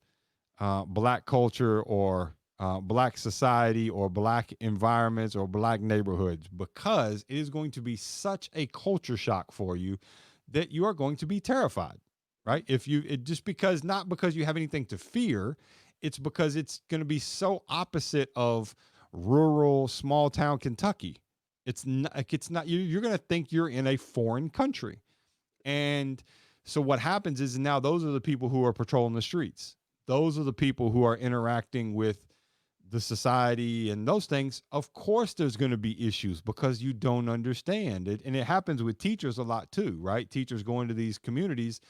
black culture or black society or black environments or black neighborhoods, because it is going to be such a culture shock for you that you are going to be terrified, right? If you it, just because not because you have anything to fear, it's because it's going to be so opposite of rural small town Kentucky. It's not you're going to think you're in a foreign country. And so what happens is now those are the people who are patrolling the streets. Those are the people who are interacting with the society and those things. Of course, there's going to be issues because you don't understand it. And it happens with teachers a lot too, right? Teachers go into these communities,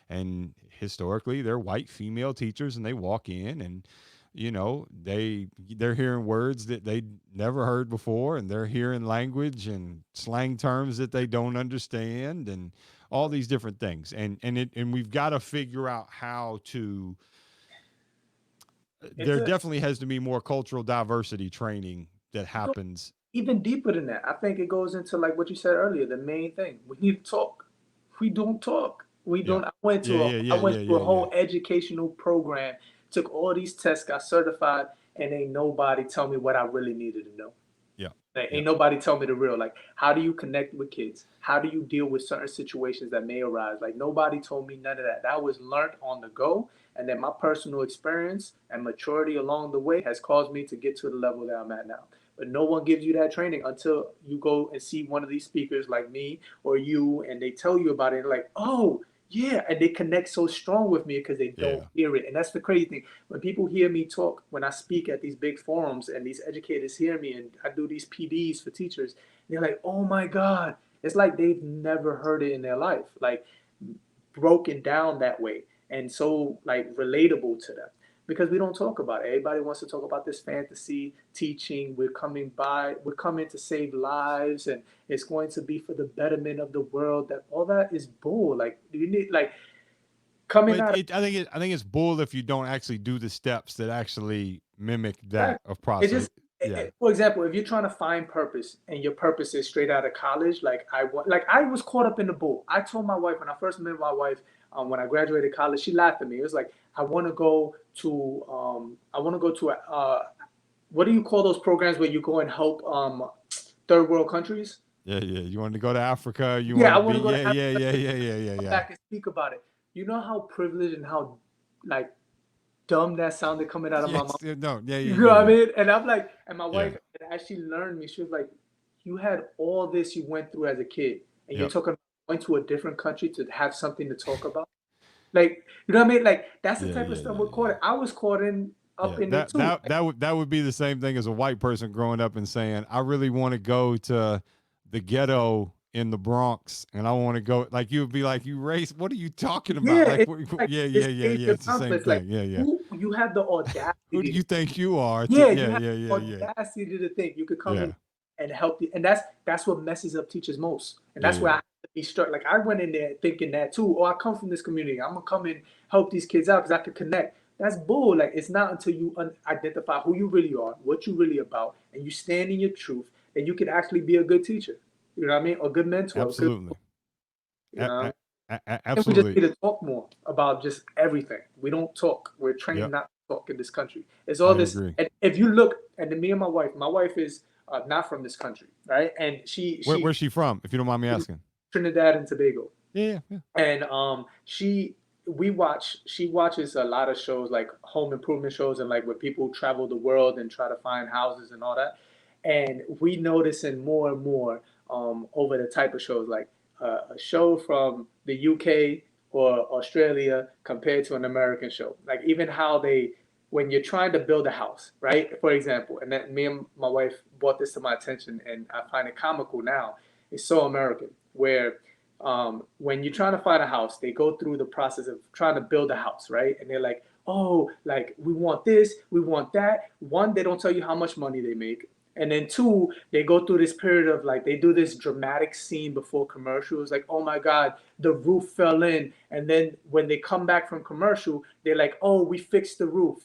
and historically they're white female teachers, and they walk in, and they're hearing words that they never heard before, and they're hearing language and slang terms that they don't understand, and all these different things. And we've got to figure out how to It's there a definitely has to be more cultural diversity training that it goes happens. even deeper than that. I think it goes into like what you said earlier. The main thing we need to talk. We don't talk. We Yeah. don't. Yeah, yeah, I yeah, went yeah, through a yeah, yeah. whole educational program, took all these tests, got certified, and ain't nobody tell me what I really needed to know. Yeah. Like, Yeah. ain't nobody tell me the real. Like, how do you connect with kids? How do you deal with certain situations that may arise? Like, nobody told me none of that. That was learned on the go, and then my personal experience and maturity along the way has caused me to get to the level that I'm at now. But no one gives you that training until you go and see one of these speakers like me or you, and they tell you about it. And like, oh, yeah, and they connect so strong with me because they don't Yeah. hear it. And that's the crazy thing. When people hear me talk, when I speak at these big forums and these educators hear me and I do these PDs for teachers, they're like, oh my God. It's like they've never heard it in their life, like broken down that way and so like relatable to them because we don't talk about it. Everybody wants to talk about this fantasy teaching. We're coming to save lives and it's going to be for the betterment of the world. That all that is bull. Like you need like coming But out of I think it's bull if you don't actually do the steps that actually mimic that. that of It's process. just, Yeah. for example, if you're trying to find purpose and your purpose is straight out of college, like I was caught up in the bull. I told my wife when I first met my wife, when I graduated college, she laughed at me. It was like I want to go to what do you call those programs where you go and help third world countries? Yeah, yeah. You wanted to go to Africa, you Yeah, wanted I to want be to go to yeah, yeah, Africa, yeah, yeah, yeah, yeah, come yeah. back and speak about it. You know how privileged and how like dumb that sounded coming out of my mouth. Yes, yeah, no, yeah, yeah, You know yeah, what I yeah. mean? And I'm like, and my Yeah. wife, as she learned me, she was like, you had all this you went through as a kid, and you're Yep. talking about going to a different country to have something to talk about. Like, you know what I mean? Like, that's the Yeah, type of yeah, stuff yeah, we're caught in. yeah. I was caught in up Yeah, in it that too. that that would be the same thing as a white person growing up and saying, "I really want to go to the ghetto in the Bronx, and I want to go. Like you would be like, you race. What are you talking about? Yeah, Like, it's like yeah, this yeah, yeah, yeah. Asian It's the same complex. Like, thing. Yeah, yeah. who you have the Who do audacity? you think you are? To, Yeah, yeah, you have yeah, yeah, the yeah, audacity to think you could come in yeah, and help you, and that's what messes up teachers most, and yeah, that's where I yeah. have to be struck. Like I went in there thinking that too. Oh, I come from this community. I'm gonna come and help these kids out because I could connect. That's bull. Like it's not until you identify who you really are, what you really about, and you stand in your truth, that you can actually be a good teacher. You know what I mean? A good mentor. A good, Absolutely, you know. And we just absolutely. need to talk more about just everything. We don't talk. We're trained Yep, not to talk in this country. It's all I this. agree. And if you look, and me and my wife is not from this country, right? And Where's she from? If you don't mind me asking. Trinidad and Tobago, Yeah, yeah, yeah. and she watches a lot of shows like home improvement shows and like where people travel the world and try to find houses and all that. And we noticing more and more over the type of shows like a show from the UK or Australia compared to an American show. Like even how they when you're trying to build a house, right? For example, and that me and my wife brought this to my attention, and I find it comical now. It's so American, where when you're trying to find a house, they go through the process of trying to build a house, right? And they're like, oh, like we want this, we want that. One, they don't tell you how much money they make. And then two, they go through this period of like they do this dramatic scene before commercials, like, oh my God, the roof fell in. And then when they come back from commercial, they're like, oh, we fixed the roof,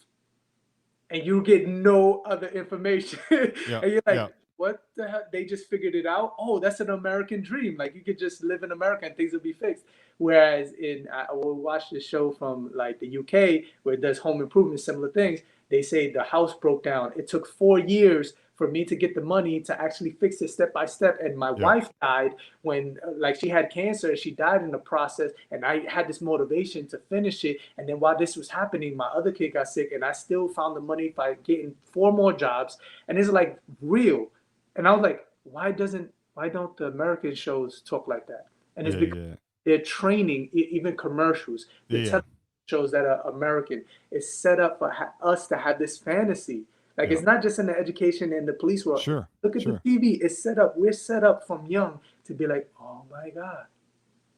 and you get no other information. And Yeah, you're like, yeah, what the hell? They just figured it out. Oh, that's an American dream. Like you could just live in America and things will be fixed. Whereas I will watch this show from like the UK where it does home improvement, similar things. They say the house broke down. It took 4 years for me to get the money to actually fix it step by step. And my yeah, wife died when like she had cancer. She died in the process, and I had this motivation to finish it. And then while this was happening, my other kid got sick, and I still found the money by getting 4 more jobs. And it's like real. And I was like, why don't the American shows talk like that? And it's yeah, because yeah, they're training, even commercials, the yeah, television shows that are American is set up for us to have this fantasy. Like yeah. it's not just in the education and the police world. Sure, Look at the sure. TV. It's set up. We're set up from young to be like, oh my God.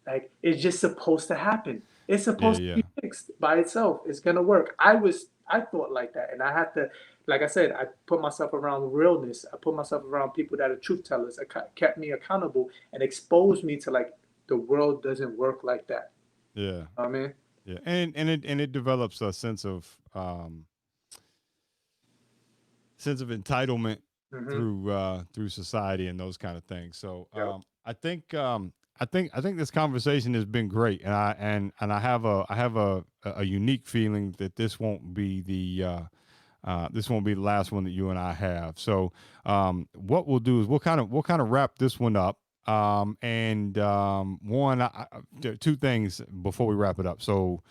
Like it's just supposed to happen. It's Yeah, supposed to yeah, be fixed by itself. It's gonna work. I thought like that, and I had to, like I said, I put myself around realness. I put myself around people that are truth tellers. It kept me accountable and exposed me to like the world doesn't work like that. yeah, I mean, yeah. And it develops a sense of entitlement mm-hmm. through society and those kind of things. So Yep. I think this conversation has been great, and I have a unique feeling that this won't be the last one that you and I have. So what we'll do is we'll kind of wrap this one up. And two things before we wrap it up. So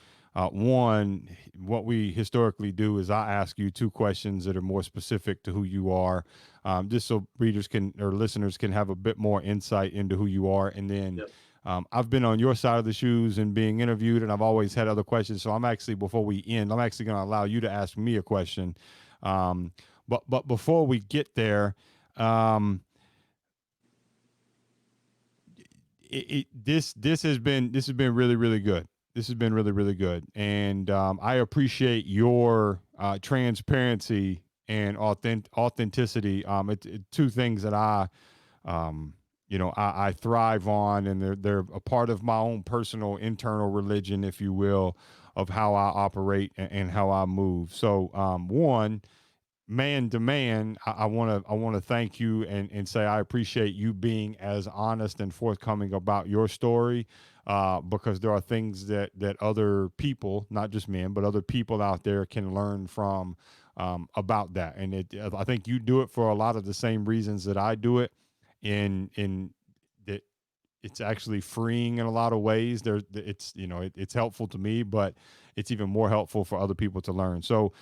one, what we historically do is I ask you two questions that are more specific to who you are, just so readers can or listeners can have a bit more insight into who you are. And then Yep. I've been on your side of the shoes and being interviewed, and I've always had other questions. So before we end, I'm actually going to allow you to ask me a question. Um, but before we get there, um, this has been really really good. This has been really really good, and I appreciate your transparency and authenticity. Two things that um, I thrive on, and they're a part of my own personal internal religion, if you will, of how I operate and how I move. So, one, man to man, I want to thank you and say I appreciate you being as honest and forthcoming about your story, because there are things that other people, not just men, but other people out there can learn from, about that. And I think you do it for a lot of the same reasons that I do it. In that it's actually freeing in a lot of ways. It's helpful to me, but it's even more helpful for other people to learn. So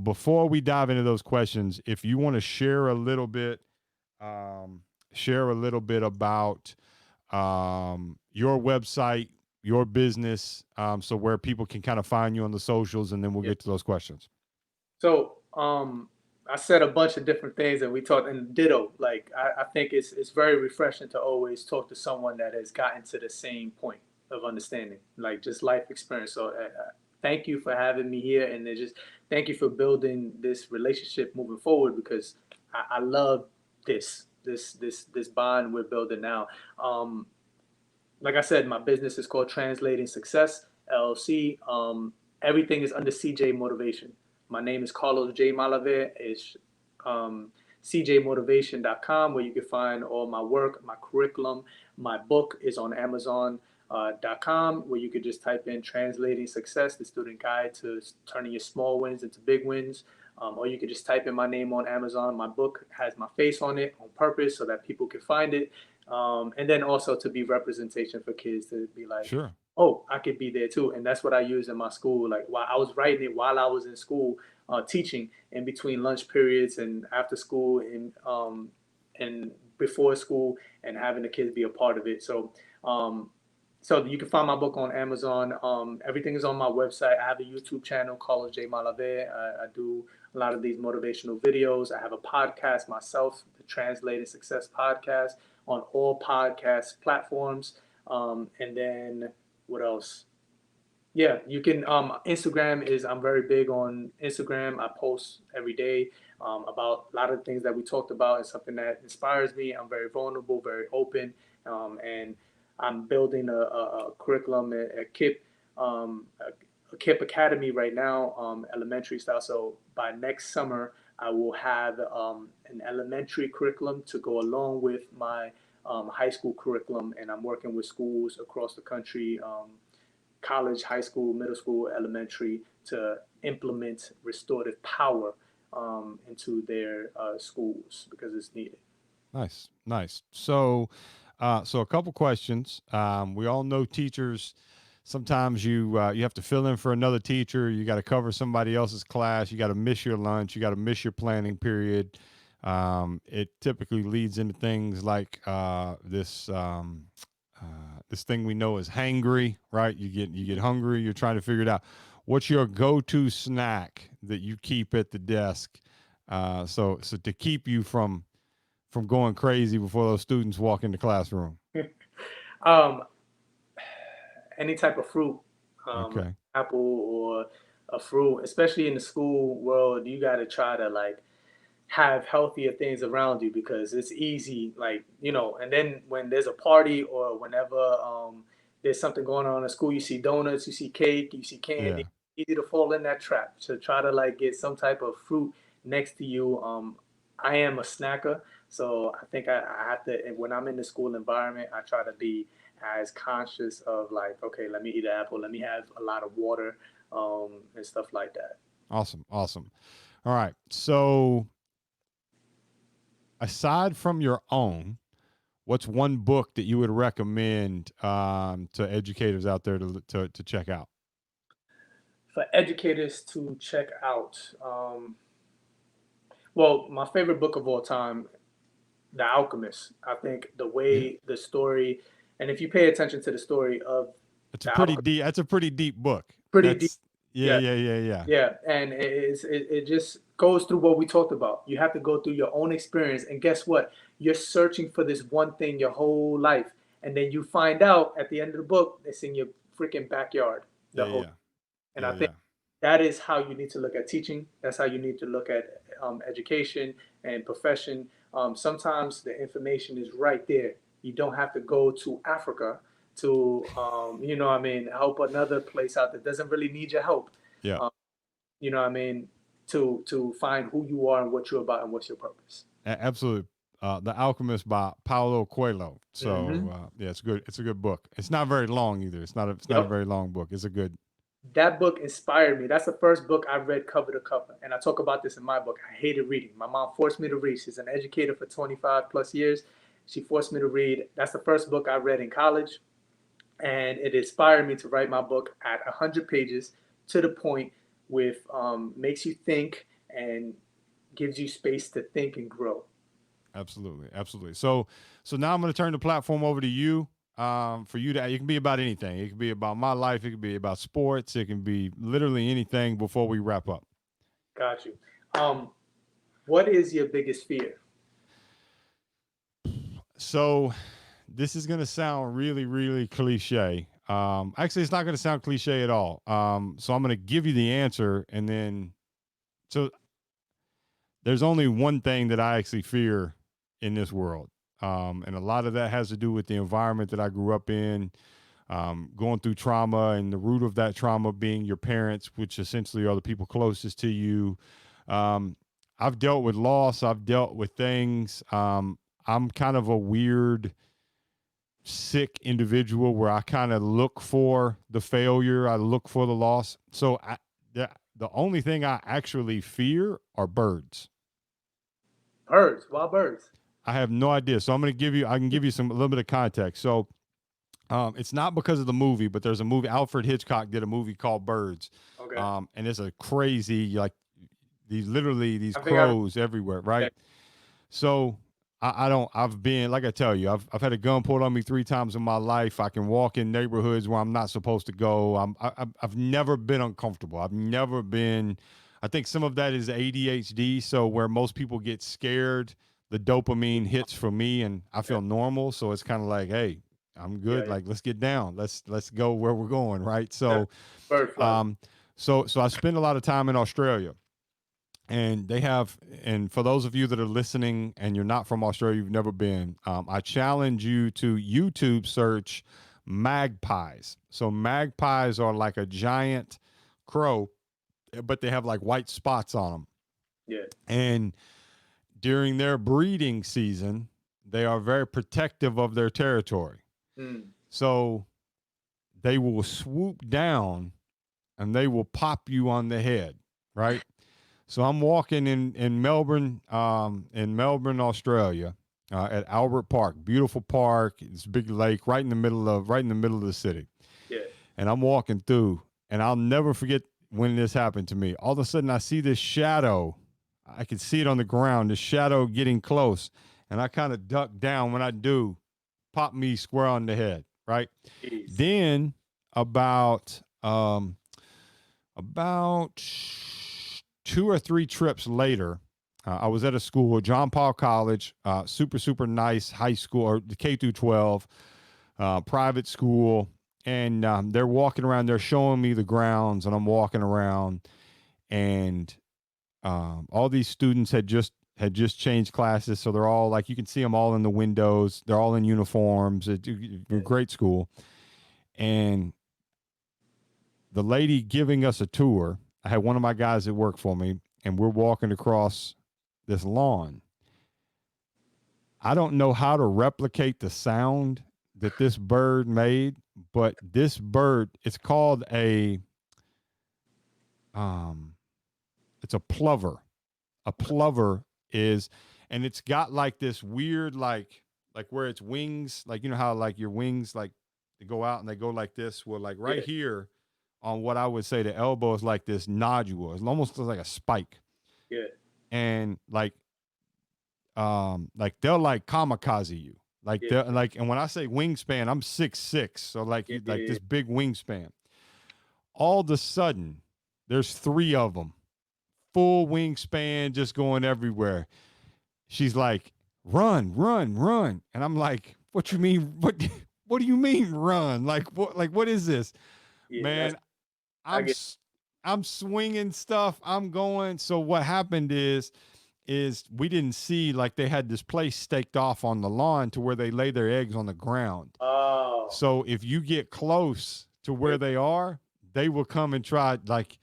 before we dive into those questions, if you want to share a little bit about your website, your business, so where people can kind of find you on the socials, and then we'll Yeah. get to those questions. So I said a bunch of different things and we talked and ditto. Like I think it's very refreshing to always talk to someone that has gotten to the same point of understanding, like just life experience. So thank you for having me here, and then just thank you for building this relationship moving forward because I love this bond we're building now. Um, like I said, my business is called Translating Success LLC. Everything is under CJ Motivation. My name is Carlos J. Malave. It's cjmotivation.com where you can find all my work, my curriculum. My book is on Amazon.com where you could just type in Translating Success, the student guide to turning your small wins into big wins. Or you could just type in my name on Amazon. My book has my face on it on purpose so that people can find it. And then also to be representation for kids to be like, Sure. oh, I could be there too. And that's what I use in my school. Like while I was writing it while I was in school, teaching in between lunch periods and after school and before school and having the kids be a part of it. Um, so you can find my book on Amazon. Everything is on my website. I have a YouTube channel, Carlos J. Malave. I do a lot of these motivational videos. I have a podcast myself, the Translated Success Podcast, on all podcast platforms. And then what else? Yeah, you can. Instagram is, I'm very big on Instagram. I post every day about a lot of things that we talked about and something that inspires me. I'm very vulnerable, very open, and I'm building a curriculum at KIP, a KIP Academy right now, elementary style. So by next summer, I will have an elementary curriculum to go along with my high school curriculum, and I'm working with schools across the country. College, high school, middle school, elementary to implement restorative power into their schools because it's needed. Nice, nice. So, so a couple questions. We all know teachers. Sometimes you have to fill in for another teacher. You got to cover somebody else's class. You got to miss your lunch. You got to miss your planning period. It typically leads into things like this thing we know is hangry, right? You get hungry. You're trying to figure it out. What's your go-to snack that you keep at the desk? So to keep you from going crazy before those students walk in the classroom. um, any type of fruit, like Okay. apple or a fruit, especially in the school world, you got to try to like have healthier things around you because it's easy, like, and then when there's a party or whenever there's something going on in school, you see donuts, you see cake, you see candy, Yeah. easy to fall in that trap. So try to like get some type of fruit next to you. I am a snacker, so I think I have to, and when I'm in the school environment, I try to be as conscious of like, okay, let me eat an apple, let me have a lot of water, and stuff like that. Awesome. Awesome. All right. So aside from your own, what's one book that you would recommend to educators out there to check out? For educators to check out, well, my favorite book of all time, The Alchemist. I think the Yeah. way the story, and if you pay attention to the story of It's a The pretty Alchemist, deep. That's a pretty deep book. pretty deep. That's yeah, Yeah, yeah, yeah, yeah, yeah, and it just goes through what we talked about. You have to go through your own experience, and guess what? You're searching for this one thing your whole life, and then you find out at the end of the book it's in your freaking backyard. The yeah, whole, yeah, and yeah, I think yeah. that is how you need to look at teaching. That's how you need to look at education and profession. Sometimes the information is right there. You don't have to go to Africa to, what I mean, help another place out that doesn't really need your help. Yeah. Um, what I mean, to find who you are and what you're about and what's your purpose. Absolutely. The Alchemist by Paulo Coelho. So Hmm. yeah, it's good. It's a good book. It's not very long either. It's not a Yep. very long book. It's a good. That book inspired me. That's the first book I read cover to cover. And I talk about this in my book. I hated reading. My mom forced me to read. She's an educator for 25 plus years. She forced me to read. That's the first book I read in college. And it inspired me to write my book at 100 pages to the point with makes you think and gives you space to think and grow. Absolutely, absolutely. So now I'm going to turn the platform over to you. For you to, it can be about anything. It can be about my life. It can be about sports. It can be literally anything. Before we wrap up. Got you. Um, What is your biggest fear? So this is going to sound really, really cliche. Actually, it's not going to sound cliche at all. So I'm going to give you the answer, and then so there's only one thing that I actually fear in this world, and a lot of that has to do with the environment that I grew up in, going through trauma, and the root of that trauma being your parents, which essentially are the people closest to you. Um, I've dealt with loss. I've dealt with things. I'm kind of a weird sick individual where I kind of look for the failure, I look for the loss. So the only thing I actually fear are birds. Birds. Wild birds. I have no idea. So I can give you a little bit of context. So it's not because of the movie, but there's a movie, Alfred Hitchcock did a movie called Birds. Okay. And it's a crazy, like these I think I crows everywhere, right? that. So I don't. I've been like I tell you. I've had a gun pulled on me 3 times in my life. I can walk in neighborhoods where I'm not supposed to go. I've never been uncomfortable. I've never been. I think some of that is ADHD. So where most people get scared, the dopamine hits for me, and I Yeah. feel normal. So it's kind of like, hey, I'm Yeah. good. Yeah. Like let's get down. Let's go where we're going, right? Yeah. So Bird flies. um, so I spend a lot of time in Australia, and they have, and for those of you that are listening and you're not from Australia, you've never been, I challenge you to YouTube search magpies. So magpies are like a giant crow, but they have like white spots on them, Yeah. and during their breeding season they are very protective of their territory. Mm. So they will swoop down and they will pop you on the head, right? So I'm walking in Melbourne, Australia, at Albert Park, beautiful park. It's a big lake right in the middle of the city. Yeah. And I'm walking through, and I'll never forget when this happened to me. All of a sudden, I see this shadow. I can see it on the ground. The shadow getting close, and I kind of duck down. When I do, pop me square on the head. Right. Jeez. Then about 2 or 3 trips later, I was at a school, John Paul College, super, super nice high school, or K through 12, private school. And they're walking around, they're showing me the grounds, and I'm walking around, and all these students had just changed classes, so they're all like, you can see them all in the windows. They're all in uniforms. It's a Yeah. great school, and the lady giving us a tour, I had one of my guys that worked for me, and we're walking across this lawn. I don't know how to replicate the sound that this bird made, but this bird, it's called um it's a plover. A plover is, and it's got like this weird, like where its wings, like you know how like your wings like they go out and they go like this. Well, like right Yeah. here on what I would say the elbow is like this nodule. It's almost like a spike. Yeah. And like they'll like kamikaze you. Like Yeah. they're like, and when I say wingspan, I'm 6'6". So like Yeah. you like Yeah. this big wingspan. All of a sudden, there's 3 of them, full wingspan, just going everywhere. She's like, run, run, run. And I'm like, what you mean? What do you mean run? Like what is this? Yeah. That's Man, I I'm get. I'm swinging stuff. I'm going. So what happened is we didn't see, like they had this place staked off on the lawn to where they lay their eggs on the ground. Oh. So if you get close to Yeah. where they are, they will come and try. Like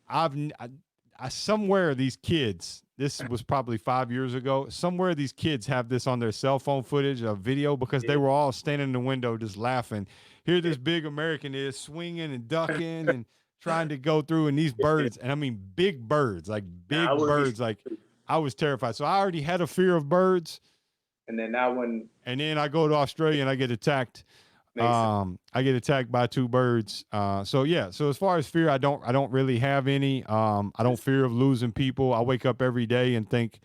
I've somewhere these kids. This was probably 5 years ago. Somewhere these kids have this on their cell phone footage, a video, because they Yeah. were all standing in the window just laughing. Here, Yeah. this big American is swinging and ducking and trying to go through, and these Yeah. birds, and I mean big birds, like Nah, I big would be. birds, like I was terrified. So I already had a fear of birds, And then now when and then I go to Australia and I get attacked. makes sense. I get attacked by 2 birds. So yeah. So as far as fear, I don't really have any. I don't Just fear of losing people. I wake up every day and think,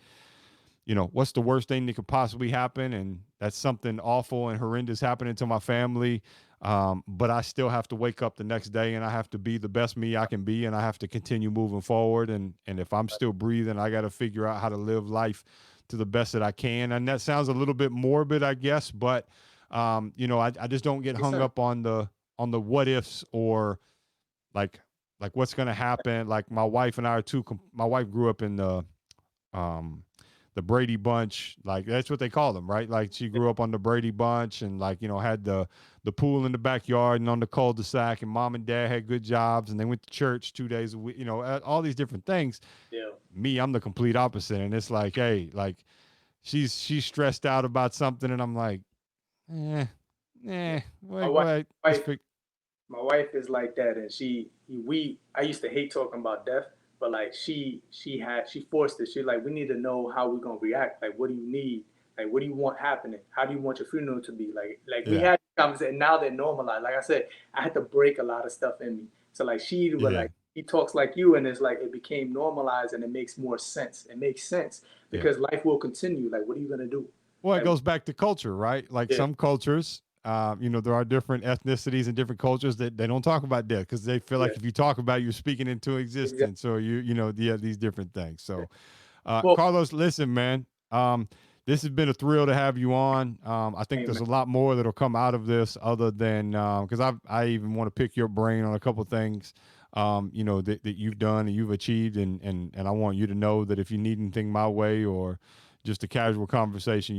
what's the worst thing that could possibly happen? And that's something awful and horrendous happening to my family. But I still have to wake up the next day and I have to be the best me I can be. And I have to continue moving forward. And if I'm still breathing, I got to figure out how to live life to the best that I can. And that sounds a little bit morbid, I guess, but I just don't get Makes hung sense. up on the what ifs, or like what's going to happen. Like my wife and I are my wife grew up in um the Brady Bunch, like that's what they call them, right? Like she grew up on the Brady Bunch, and like had the pool in the backyard and on the cul-de-sac, and mom and dad had good jobs, and they went to church 2 days a week, all these different things. Yeah. Me, I'm the complete opposite, and it's like, hey, like she's stressed out about something, and I'm like, Yeah. My wait, wife, wait, just wife fix. my wife is like that, and I used to hate talking about death, but like she forced it. She like, we need to know how we're gonna react. Like, what do you need? Like, what do you want happening? How do you want your funeral to be? Like we Yeah, had conversations, and now they're normalized. Like I said, I had to break a lot of stuff in me. So like she would yeah, like he talks like you, and it's like it became normalized, and it makes more sense. It makes sense yeah. because life will continue. Like, what are you gonna do? Well, it Like, goes back to culture, right? Like yeah, some cultures, there are different ethnicities and different cultures that they don't talk about death because they feel yeah, like if you talk about it, you're speaking into exactly. existence, or these different things. So, Well, Carlos, listen, man, this has been a thrill to have you on. I think hey, there's man, a lot more that'll come out of this, other than because I even want to pick your brain on a couple things. That you've done and you've achieved, and I want you to know that if you need anything my way, or just a casual conversation,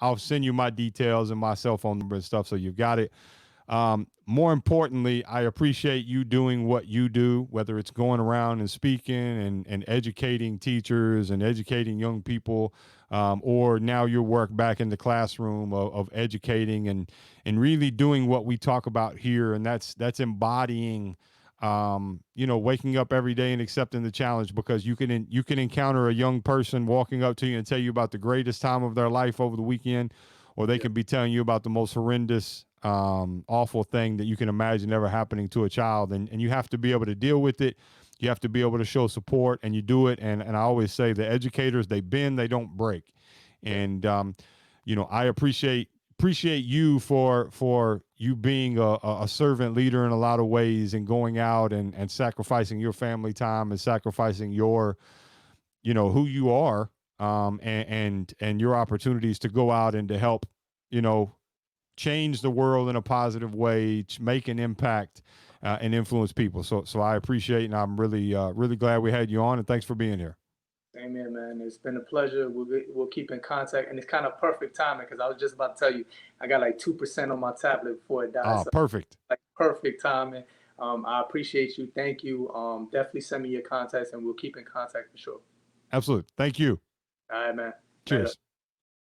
I'll send you my details and my cell phone number and stuff, so you've got it. More importantly, I appreciate you doing what you do, whether it's going around and speaking and educating teachers and educating young people, or now your work back in the classroom of educating and really doing what we talk about here, and that's embodying, waking up every day and accepting the challenge, because you can encounter a young person walking up to you and tell you about the greatest time of their life over the weekend, or they yeah, can be telling you about the most horrendous, awful thing that you can imagine ever happening to a child. And you have to be able to deal with it. You have to be able to show support, and you do it. And I always say the educators, they bend, they don't break. yeah. And, I appreciate you for you being a servant leader in a lot of ways, and going out and sacrificing your family time and sacrificing your, who you are, and your opportunities to go out and to help, you know, change the world in a positive way, make an impact, and influence people. So I appreciate, and I'm really glad we had you on, and thanks for being here. Same here, man. It's been a pleasure. We'll keep in contact, and it's kind of perfect timing because I was just about to tell you I got like 2% on my tablet before it dies, Ah, so perfect. like perfect timing. I appreciate you. Thank you. Definitely send me your contacts, and we'll keep in contact for sure. Absolutely. Thank you. All right, man. Later. Cheers.